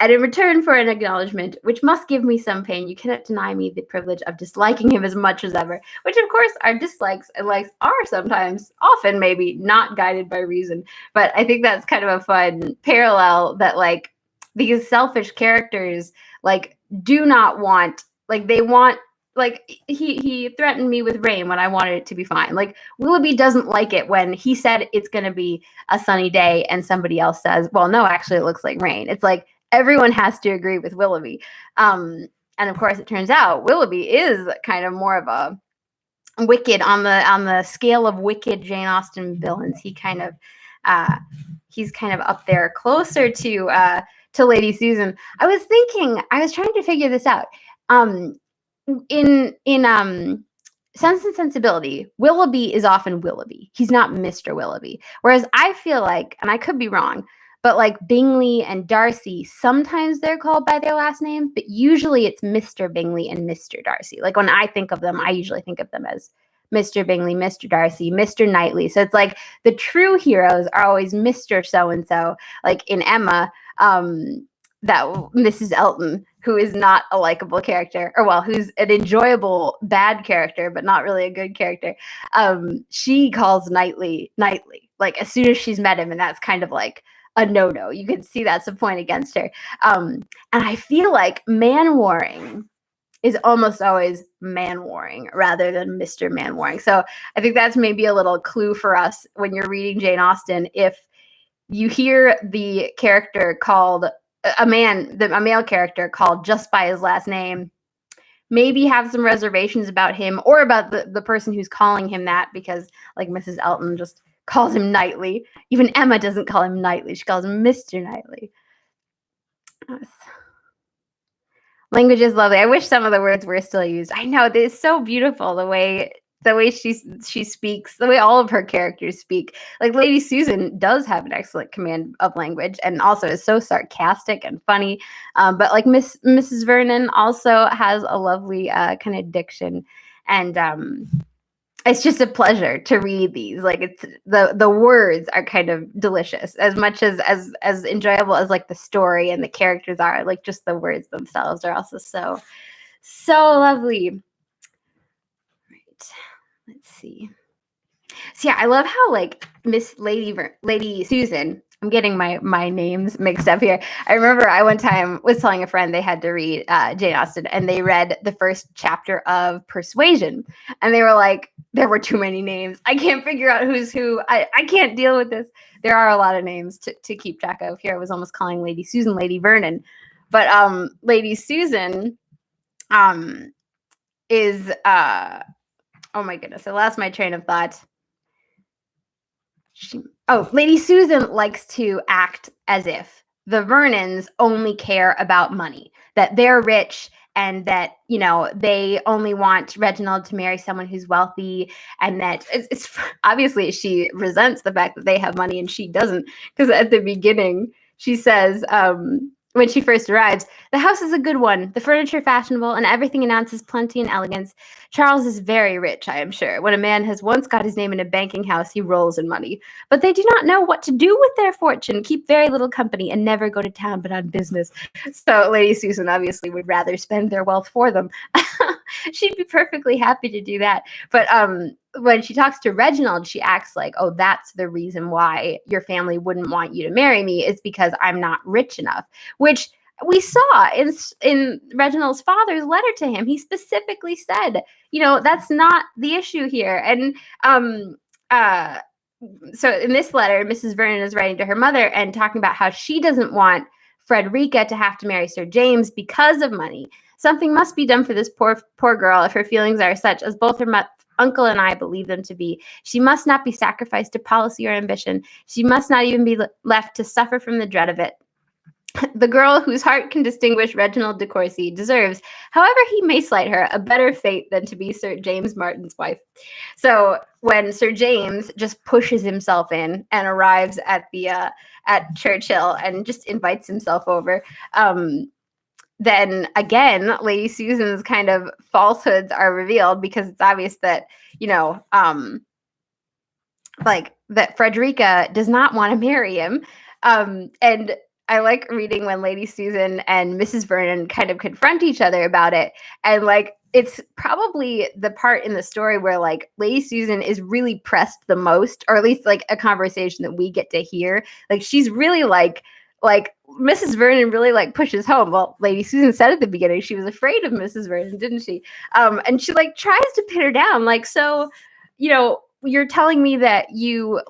And in return for an acknowledgement, which must give me some pain, you cannot deny me the privilege of disliking him as much as ever, which of course our dislikes and likes are sometimes, often maybe, not guided by reason. But I think that's kind of a fun parallel that like these selfish characters like do not want, like they want, like he threatened me with rain when I wanted it to be fine. Like Willoughby doesn't like it when he said it's going to be a sunny day and somebody else says, well, no, actually it looks like rain. It's like, everyone has to agree with Willoughby. And of course, it turns out Willoughby is kind of more of a wicked on the scale of wicked Jane Austen villains. He's kind of up there closer to Lady Susan. I was trying to figure this out. In Sense and Sensibility, Willoughby is often Willoughby. He's not Mr. Willoughby. Whereas I feel like, and I could be wrong, but like Bingley and Darcy, sometimes they're called by their last name, but usually it's Mr. Bingley and Mr. Darcy. Like when I think of them, I usually think of them as Mr. Bingley, Mr. Darcy, Mr. Knightley. So it's like the true heroes are always Mr. So-and-so. Like in Emma, that Mrs. Elton, who is not a likable character, or well, who's an enjoyable bad character, but not really a good character. She calls Knightley, like as soon as she's met him, and that's kind of like a no-no. You can see that's a point against her. And I feel like Manwaring is almost always Manwaring rather than Mr. Manwaring. So I think that's maybe a little clue for us when you're reading Jane Austen. If you hear the character called a male character called just by his last name, maybe have some reservations about him or about the person who's calling him that, because like Mrs. Elton just calls him Knightley. Even Emma doesn't call him Knightley. She calls him Mr. Knightley. Yes. Language is lovely. I wish some of the words were still used. I know, it's so beautiful the way she speaks, the way all of her characters speak. Like Lady Susan does have an excellent command of language and also is so sarcastic and funny. But like Mrs. Vernon also has a lovely kind of diction, and it's just a pleasure to read these. Like it's the words are kind of delicious, as much as enjoyable as like the story and the characters are. Like just the words themselves are also so lovely. Right. Let's see. So yeah, I love how like Miss Lady Susan. I'm getting my names mixed up here. I remember I one time was telling a friend they had to read Jane Austen, and they read the first chapter of Persuasion, and they were like, there were too many names. I can't figure out who's who. I can't deal with this. There are a lot of names to keep track of. Here I was almost calling Lady Susan Lady Vernon, but Lady Susan is oh my goodness, I lost my train of thought. Lady Susan likes to act as if the Vernons only care about money, that they're rich and that, they only want Reginald to marry someone who's wealthy, and that it's obviously she resents the fact that they have money and she doesn't, because at the beginning she says, when she first arrives, the house is a good one, the furniture fashionable, and everything announces plenty and elegance. Charles is very rich, I am sure. When a man has once got his name in a banking house, he rolls in money. But they do not know what to do with their fortune, keep very little company, and never go to town but on business. So Lady Susan obviously would rather spend their wealth for them. She'd be perfectly happy to do that. But when she talks to Reginald, she acts like, oh, that's the reason why your family wouldn't want you to marry me, is because I'm not rich enough, which we saw in Reginald's father's letter to him. He specifically said, that's not the issue here. And so in this letter, Mrs. Vernon is writing to her mother and talking about how she doesn't want Frederica to have to marry Sir James because of money. Something must be done for this poor girl if her feelings are such as both her uncle and I believe them to be. She must not be sacrificed to policy or ambition. She must not even be left to suffer from the dread of it. The girl whose heart can distinguish Reginald de Courcey deserves, however he may slight her, a better fate than to be Sir James Martin's wife. So when Sir James just pushes himself in and arrives at the at Churchill and just invites himself over, then again, Lady Susan's kind of falsehoods are revealed, because it's obvious that, like that Frederica does not want to marry him. And I like reading when Lady Susan and Mrs. Vernon kind of confront each other about it. And like, it's probably the part in the story where like Lady Susan is really pressed the most, or at least like a conversation that we get to hear. Like she's really like Mrs. Vernon really like pushes home. Well, Lady Susan said at the beginning she was afraid of Mrs. Vernon, didn't she? And she like tries to pin her down. Like, so, you're telling me that you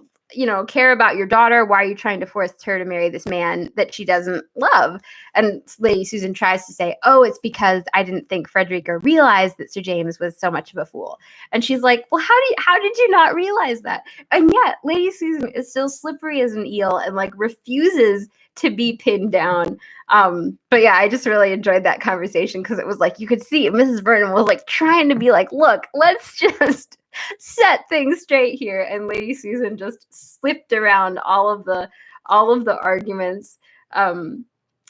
care about your daughter. Why are you trying to force her to marry this man that she doesn't love? And Lady Susan tries to say, oh, it's because I didn't think Frederica realized that Sir James was so much of a fool. And she's like, well, how did you not realize that? And yet Lady Susan is still slippery as an eel and like refuses to be pinned down. But yeah, I just really enjoyed that conversation, because it was like you could see Mrs. Vernon was like trying to be like, look, let's just set things straight here, and Lady Susan just slipped around all of the arguments. And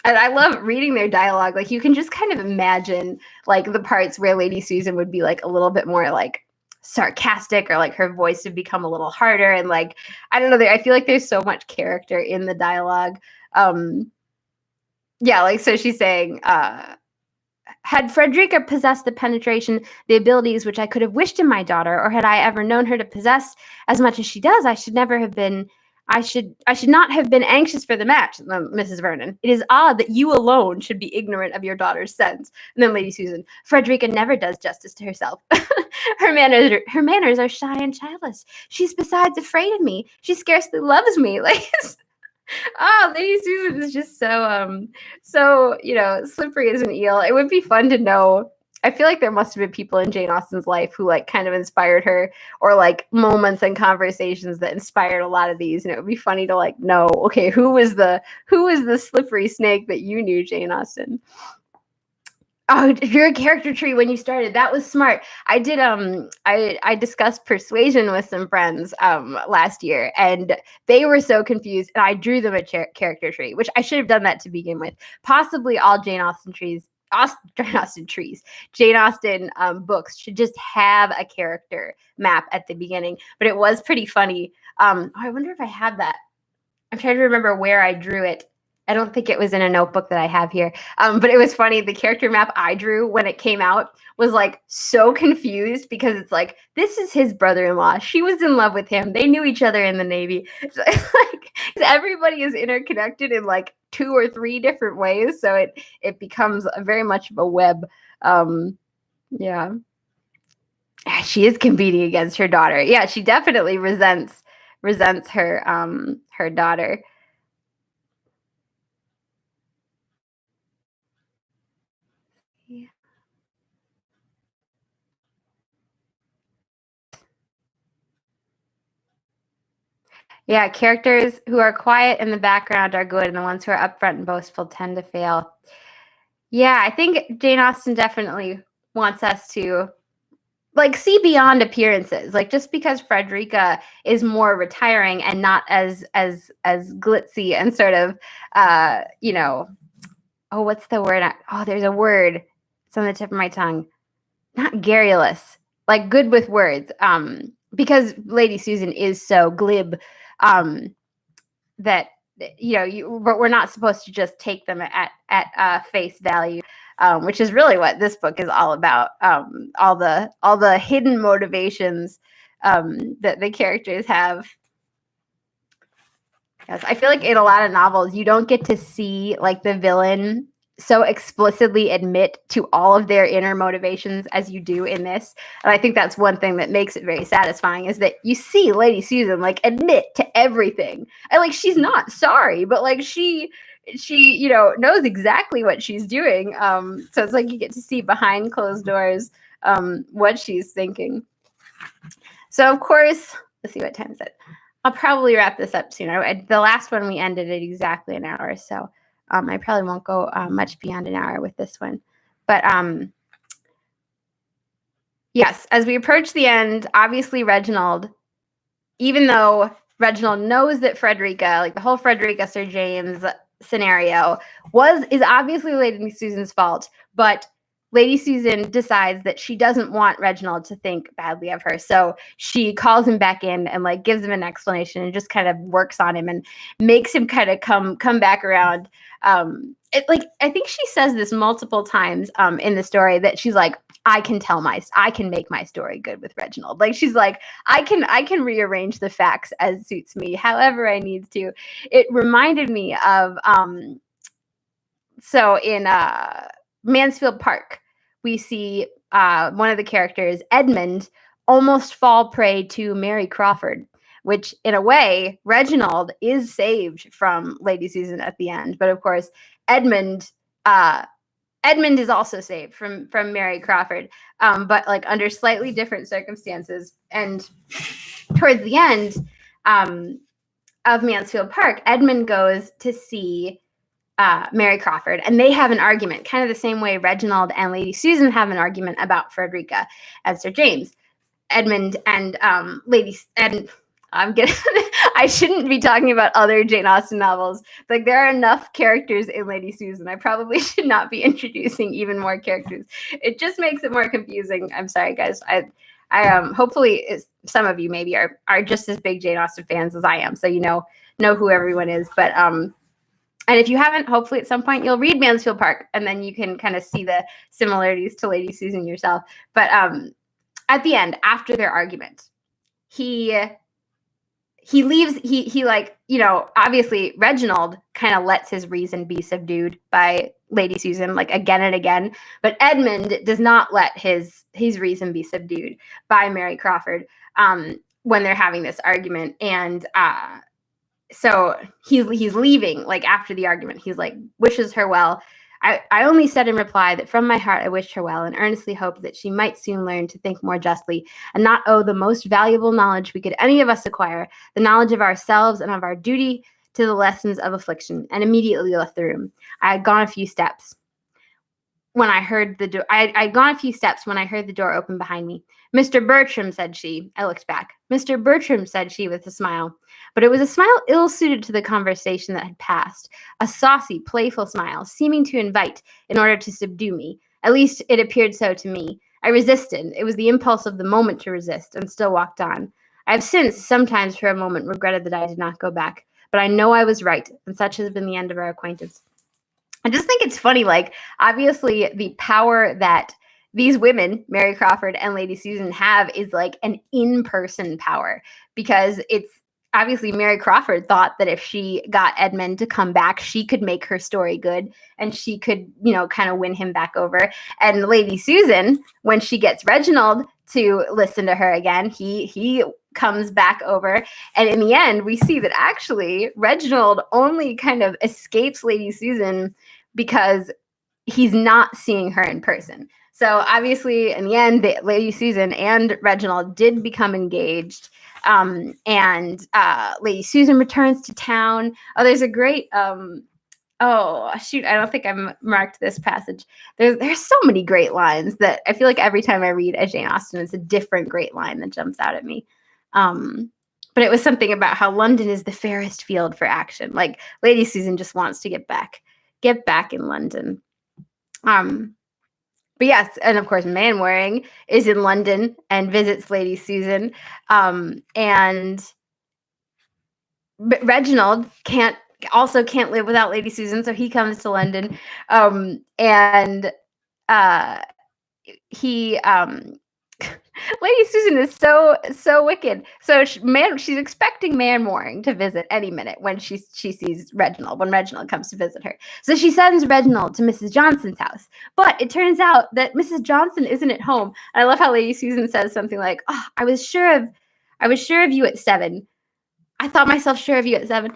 I love reading their dialogue. Like you can just kind of imagine like the parts where Lady Susan would be like a little bit more like sarcastic, or like her voice would become a little harder, and like I don't know, I feel like there's so much character in the dialogue. Yeah, like so she's saying, had Frederica possessed the penetration, the abilities which I could have wished in my daughter, or had I ever known her to possess as much as she does, I should not have been anxious for the match, Mrs. Vernon. It is odd that you alone should be ignorant of your daughter's sense. And then Lady Susan, Frederica never does justice to herself. Her manners are shy and childless. She's besides afraid of me. She scarcely loves me. Like, Lady Susan is just so slippery as an eel. It would be fun to know. I feel like there must have been people in Jane Austen's life who like kind of inspired her, or like moments and conversations that inspired a lot of these. And it would be funny to like know, okay, who was the slippery snake that you knew, Jane Austen? Oh, your character tree when you started. That was smart. I did I discussed persuasion with some friends last year, and they were so confused, and I drew them a character tree, which I should have done that to begin with. Possibly all Jane Austen books should just have a character map at the beginning, but it was pretty funny. I wonder if I have that. I'm trying to remember where I drew it. I don't think it was in a notebook that I have here. But it was funny. The character map I drew when it came out was like so confused, because it's like, this is his brother-in-law. She was in love with him. They knew each other in the Navy. So, like, everybody is interconnected in like 2 or 3 different ways. So it becomes very much of a web. Yeah. She is competing against her daughter. Yeah, she definitely resents her daughter. Yeah. Yeah, characters who are quiet in the background are good, and the ones who are upfront and boastful tend to fail. Yeah, I think Jane Austen definitely wants us to like see beyond appearances. Like just because Frederica is more retiring and not as glitzy and sort of you know, oh, what's the word? Oh, there's a word. It's on the tip of my tongue. Not garrulous. Like good with words. Because Lady Susan is so glib, that but we're not supposed to just take them at face value, which is really what this book is all about. All the hidden motivations that the characters have. Yes, I feel like in a lot of novels you don't get to see like the villain so explicitly admit to all of their inner motivations as you do in this. And I think that's one thing that makes it very satisfying is that you see Lady Susan like admit to everything. And like she's not sorry, but like she knows exactly what she's doing. So it's like you get to see behind closed doors what she's thinking. So of course, let's see what time is it. I'll probably wrap this up soon. The last one we ended at exactly an hour, so I probably won't go much beyond an hour with this one. But yes, as we approach the end, obviously Reginald, even though Reginald knows that Frederica, like the whole Frederica Sir James scenario, is obviously Lady Susan's fault, but Lady Susan decides that she doesn't want Reginald to think badly of her. So she calls him back in and like gives him an explanation and just kind of works on him and makes him kind of come back around. I think she says this multiple times in the story that she's like, I can make my story good with Reginald. Like she's like, I can rearrange the facts as suits me, however I need to. It reminded me of so in Mansfield Park, we see one of the characters, Edmund, almost fall prey to Mary Crawford, which in a way, Reginald is saved from Lady Susan at the end. But of course, Edmund is also saved from Mary Crawford, but like under slightly different circumstances. And towards the end of Mansfield Park, Edmund goes to see Mary Crawford, and they have an argument, kind of the same way Reginald and Lady Susan have an argument about Frederica and Sir James. Edmund and I shouldn't be talking about other Jane Austen novels. Like there are enough characters in Lady Susan. I probably should not be introducing even more characters. It just makes it more confusing. I'm sorry, guys. I hopefully some of you maybe are just as big Jane Austen fans as I am, so you know who everyone is. But and if you haven't, hopefully at some point you'll read Mansfield Park, and then you can kind of see the similarities to Lady Susan yourself. But at the end, after their argument, he leaves. He like, obviously Reginald kind of lets his reason be subdued by Lady Susan like again and again, but Edmund does not let his reason be subdued by Mary Crawford when they're having this argument. And so he's leaving like after the argument. He's like wishes her well. I only said in reply that from my heart I wished her well and earnestly hoped that she might soon learn to think more justly and not owe the most valuable knowledge we could any of us acquire, the knowledge of ourselves and of our duty, to the lessons of affliction, and immediately left the room. I had gone a few steps when I heard the door. I'd gone a few steps when I heard the door open behind me. Mr. Bertram, said she. I looked back. Mr. Bertram, said she with a smile. But it was a smile ill-suited to the conversation that had passed, a saucy, playful smile, seeming to invite in order to subdue me. At least it appeared so to me. I resisted. It was the impulse of the moment to resist, and still walked on. I have since, sometimes for a moment, regretted that I did not go back. But I know I was right, and such has been the end of our acquaintance. I just think it's funny, like, obviously the power that these women, Mary Crawford and Lady Susan, have is like an in-person power, because it's obviously Mary Crawford thought that if she got Edmund to come back, she could make her story good and she could, kind of win him back over. And Lady Susan, when she gets Reginald to listen to her again, he comes back over. And in the end, we see that actually Reginald only kind of escapes Lady Susan because he's not seeing her in person. So obviously, in the end, Lady Susan and Reginald did become engaged. And Lady Susan returns to town. Oh, there's a great oh shoot, I don't think I've marked this passage. There's so many great lines that I feel like every time I read a Jane Austen, it's a different great line that jumps out at me. But it was something about how London is the fairest field for action. Like Lady Susan just wants to get back in London. But yes, and of course Mainwaring is in London and visits Lady Susan. And Reginald can't live without Lady Susan, so he comes to London. And he Lady Susan is so wicked. So she's expecting Mainwaring to visit any minute when she sees Reginald, when Reginald comes to visit her. So she sends Reginald to Mrs. Johnson's house. But it turns out that Mrs. Johnson isn't at home. And I love how Lady Susan says something like, "Oh, I was sure of you at 7. I thought myself sure of you at 7."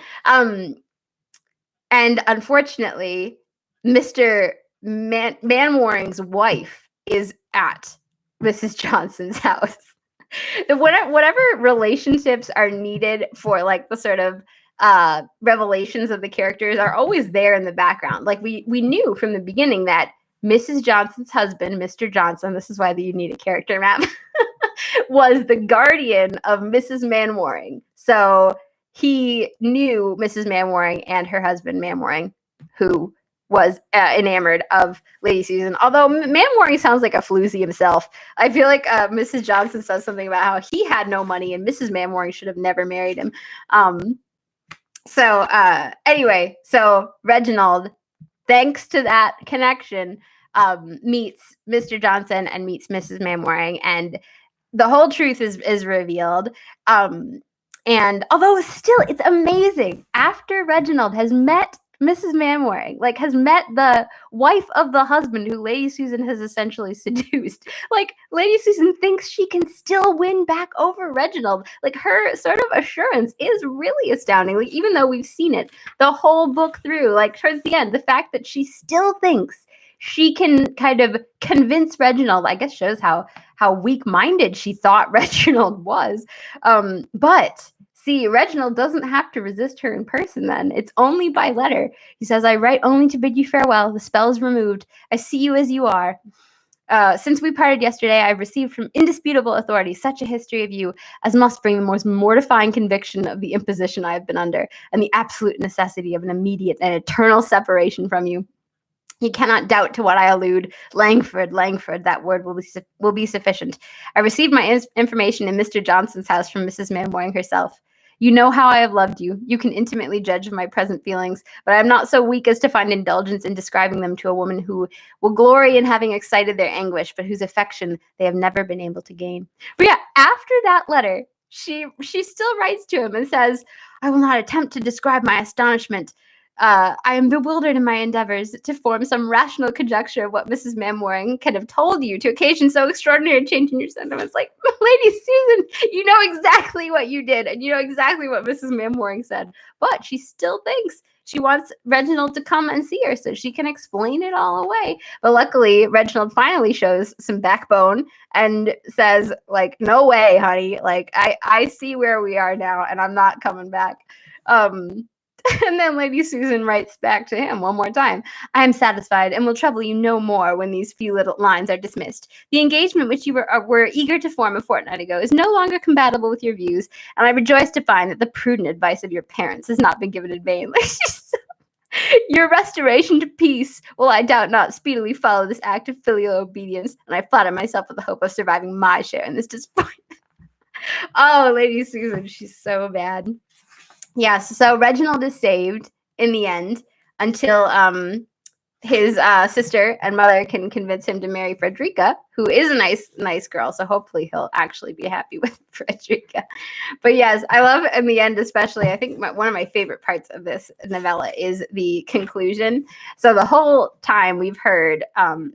And unfortunately, Mr. Mainwaring's wife is at Mrs. Johnson's house. Whatever relationships are needed for like the sort of revelations of the characters are always there in the background. Like we knew from the beginning that Mrs. Johnson's husband, Mr. Johnson, this is why you need a character map, was the guardian of Mrs. Mainwaring. So he knew Mrs. Mainwaring and her husband Mainwaring, who was enamored of Lady Susan. Although Mainwaring sounds like a floozy himself. I feel like Mrs. Johnson says something about how he had no money and Mrs. Mainwaring should have never married him. Anyway, so Reginald, thanks to that connection, meets Mr. Johnson and meets Mrs. Mainwaring, and the whole truth is revealed. And although still, it's amazing. After Reginald has met Mrs. Mainwaring, like has met the wife of the husband who Lady Susan has essentially seduced, like Lady Susan thinks she can still win back over Reginald. Like her sort of assurance is really astounding. Like even though we've seen it the whole book through, like towards the end, the fact that she still thinks she can kind of convince Reginald, I guess shows how weak-minded she thought Reginald was. But see, Reginald doesn't have to resist her in person then. It's only by letter. He says, "I write only to bid you farewell. The spell is removed. I see you as you are. Since we parted yesterday, I've received from indisputable authority such a history of you as must bring the most mortifying conviction of the imposition I have been under, and the absolute necessity of an immediate and eternal separation from you. You cannot doubt to what I allude. Langford, that word will be sufficient. I received my information in Mr. Johnson's house from Mrs. Mainwaring herself. You know how I have loved you. You can intimately judge of my present feelings, but I am not so weak as to find indulgence in describing them to a woman who will glory in having excited their anguish, but whose affection they have never been able to gain." But yeah, after that letter, she still writes to him and says, "I will not attempt to describe my astonishment. I am bewildered in my endeavors to form some rational conjecture of what Mrs. Mainwaring can have told you to occasion so extraordinary a change in your sentiments." Like, Lady Susan, you know exactly what you did, and you know exactly what Mrs. Mainwaring said, but she still thinks she wants Reginald to come and see her so she can explain it all away. But luckily, Reginald finally shows some backbone and says, like, "No way, honey. Like, I see where we are now, and I'm not coming back." And then Lady Susan writes back to him one more time. "I am satisfied and will trouble you no more when these few little lines are dismissed. The engagement which you were eager to form a fortnight ago is no longer compatible with your views, and I rejoice to find that the prudent advice of your parents has not been given in vain." "Your restoration to peace will, I doubt not, speedily follow this act of filial obedience, and I flatter myself with the hope of surviving my share in this disappointment." Oh, Lady Susan, she's so bad. Yes, so Reginald is saved in the end until his sister and mother can convince him to marry Frederica, who is a nice girl. So hopefully he'll actually be happy with Frederica. But yes, I love in the end, especially, I think one of my favorite parts of this novella is the conclusion. So the whole time we've heard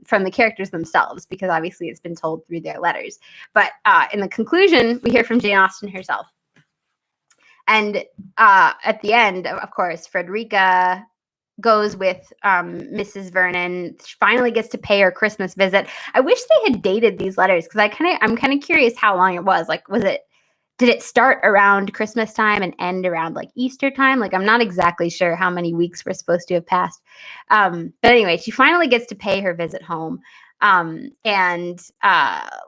from the characters themselves, because obviously it's been told through their letters. But in the conclusion, we hear from Jane Austen herself. And at the end, of course, Frederica goes with Mrs. Vernon. She finally gets to pay her Christmas visit. I wish they had dated these letters because I'm kind of curious how long it was. Like, was it did it start around Christmas time and end around like Easter time? Like, I'm not exactly sure how many weeks were supposed to have passed. But anyway, she finally gets to pay her visit home. And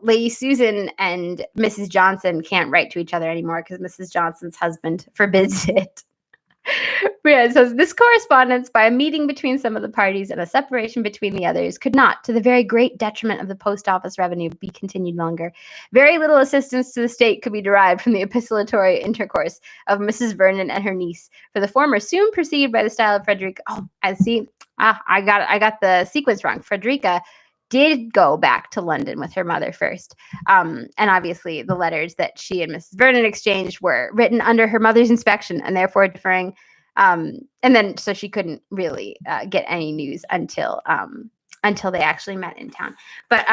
Lady Susan and Mrs. Johnson can't write to each other anymore because Mrs. Johnson's husband forbids it. Yeah, it says this correspondence, by a meeting between some of the parties and a separation between the others, could not, to the very great detriment of the post office revenue, be continued longer. Very little assistance to the state could be derived from the epistolary intercourse of Mrs. Vernon and her niece, for the former soon perceived by the style of Frederica. Oh, I see. I got the sequence wrong. Frederica did go back to London with her mother first. And obviously the letters that she and Mrs. Vernon exchanged were written under her mother's inspection and therefore differing. And then so she couldn't really get any news until they actually met in town. But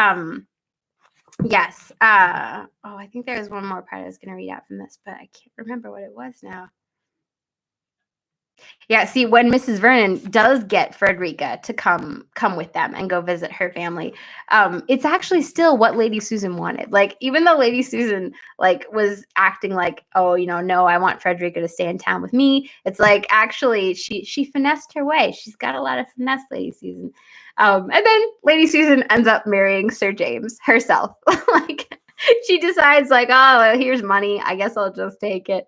yes. I think there was one more part I was going to read out from this, but I can't remember what it was now. Yeah, see, when Mrs. Vernon does get Frederica to come with them and go visit her family, it's actually still what Lady Susan wanted. Like, even though Lady Susan like was acting like, oh, no, I want Frederica to stay in town with me. It's like actually she finessed her way. She's got a lot of finesse, Lady Susan. And then Lady Susan ends up marrying Sir James herself. Like, she decides like, oh, here's money. I guess I'll just take it.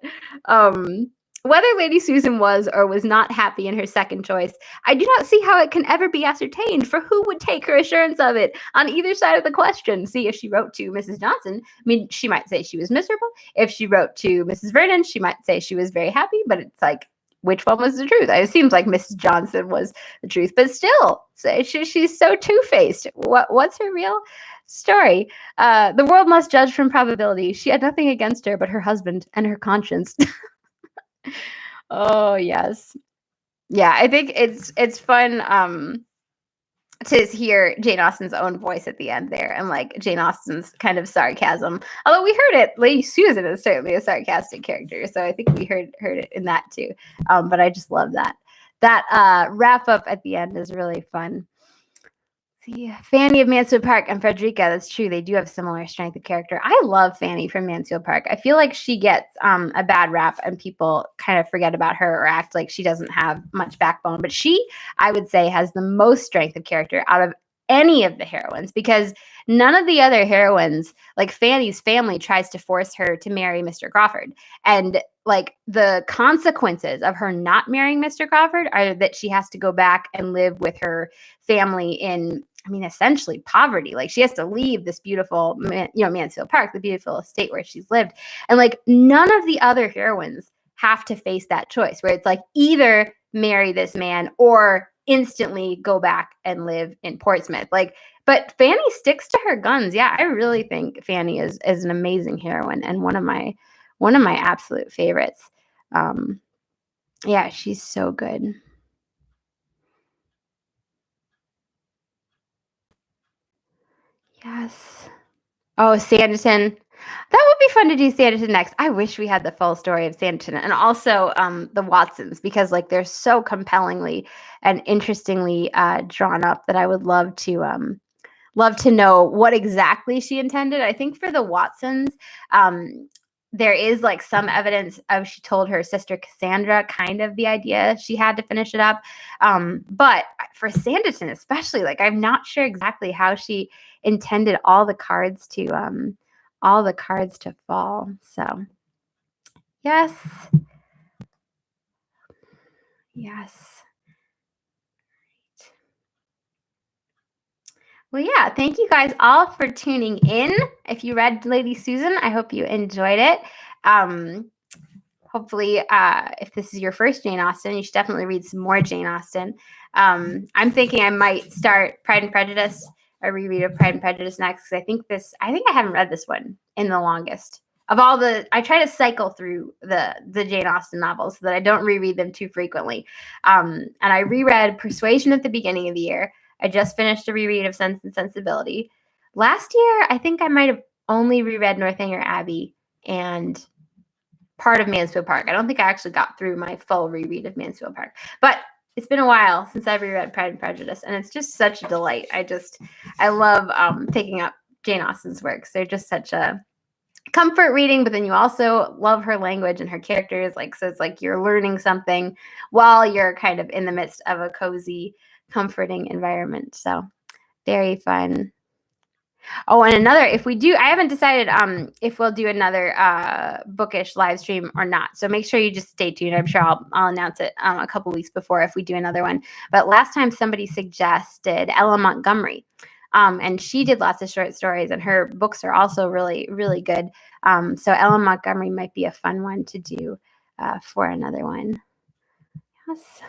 Whether Lady Susan was or was not happy in her second choice, I do not see how it can ever be ascertained, for who would take her assurance of it on either side of the question? See, if she wrote to Mrs. Johnson, I mean, she might say she was miserable. If she wrote to Mrs. Vernon, she might say she was very happy, but it's like, which one was the truth? It seems like Mrs. Johnson was the truth, but still, she's so two-faced. What's her real story? The world must judge from probability. She had nothing against her but her husband and her conscience. Oh, yes. Yeah, I think it's fun to hear Jane Austen's own voice at the end there, and like Jane Austen's kind of sarcasm. Although we heard it, Lady Susan is certainly a sarcastic character, so I think we heard it in that too. But I just love that. That wrap up at the end is really fun. See, Fanny of Mansfield Park and Frederica, that's true. They do have similar strength of character. I love Fanny from Mansfield Park. I feel like she gets a bad rap and people kind of forget about her or act like she doesn't have much backbone. But she, I would say, has the most strength of character out of any of the heroines, because none of the other heroines, like Fanny's family, tries to force her to marry Mr. Crawford. And like the consequences of her not marrying Mr. Crawford are that she has to go back and live with her family in, essentially poverty. Like, she has to leave this beautiful, Mansfield Park, the beautiful estate where she's lived. And like none of the other heroines have to face that choice where it's like either marry this man or instantly go back and live in Portsmouth. Like, but Fanny sticks to her guns. Yeah, I really think Fanny is an amazing heroine and one of my absolute favorites. Yeah, she's so good. Yes. Oh, Sanditon. That would be fun to do Sanditon next. I wish we had the full story of Sanditon, and also the Watsons, because like they're so compellingly and interestingly drawn up that I would love to know what exactly she intended. I think for the Watsons, there is like some evidence of she told her sister Cassandra kind of the idea she had to finish it up. But for Sanditon especially, like I'm not sure exactly how she intended all the cards to fall. So yes. Well, yeah, thank you guys all for tuning in. If you read Lady Susan, I hope you enjoyed it. Hopefully, if this is your first Jane Austen, you should definitely read some more Jane Austen. I'm thinking I might start Pride and Prejudice, a reread of Pride and Prejudice next, because I think I haven't read this one in the longest. Of all I try to cycle through the Jane Austen novels so that I don't reread them too frequently. And I reread Persuasion at the beginning of the year. I just finished a reread of Sense and Sensibility. Last year, I think I might have only reread Northanger Abbey and part of Mansfield Park. I don't think I actually got through my full reread of Mansfield Park. But it's been a while since I've reread Pride and Prejudice, and it's just such a delight. I love picking up Jane Austen's works. They're just such a comfort reading, but then you also love her language and her characters. Like, so it's like you're learning something while you're kind of in the midst of a cozy, comforting environment. So very fun. Oh, and another, if we do, I haven't decided if we'll do another bookish live stream or not. So make sure you just stay tuned. I'm sure I'll announce it a couple weeks before if we do another one. But last time somebody suggested Ella Montgomery. And she did lots of short stories, and her books are also really, really good. So Ella Montgomery might be a fun one to do for another one. Yes.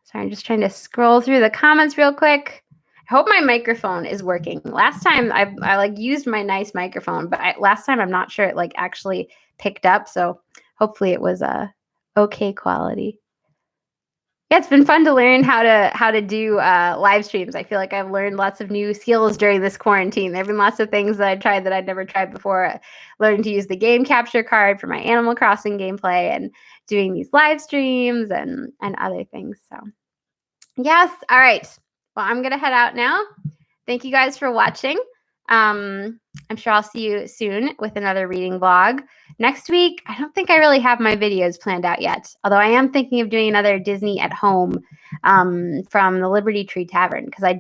Sorry, I'm just trying to scroll through the comments real quick. I hope my microphone is working. Last time I like used my nice microphone, but last time I'm not sure it like actually picked up. So hopefully it was okay quality. Yeah, it's been fun to learn how to do live streams. I feel like I've learned lots of new skills during this quarantine. There have been lots of things that I tried that I'd never tried before. Learning to use the game capture card for my Animal Crossing gameplay, and doing these live streams and other things. So yes, all right. Well, I'm gonna head out now. Thank you guys for watching. I'm sure I'll see you soon with another reading vlog. Next week, I don't think I really have my videos planned out yet, although I am thinking of doing another Disney at home from the Liberty Tree Tavern, because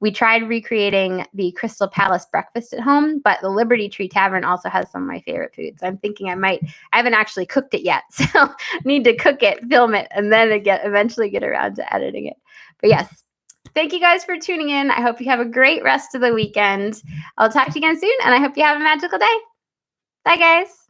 we tried recreating the Crystal Palace breakfast at home, but the Liberty Tree Tavern also has some of my favorite foods. I'm thinking I haven't actually cooked it yet, so I need to cook it, film it, and then eventually get around to editing it. But yes, thank you guys for tuning in. I hope you have a great rest of the weekend. I'll talk to you again soon, and I hope you have a magical day. Bye, guys.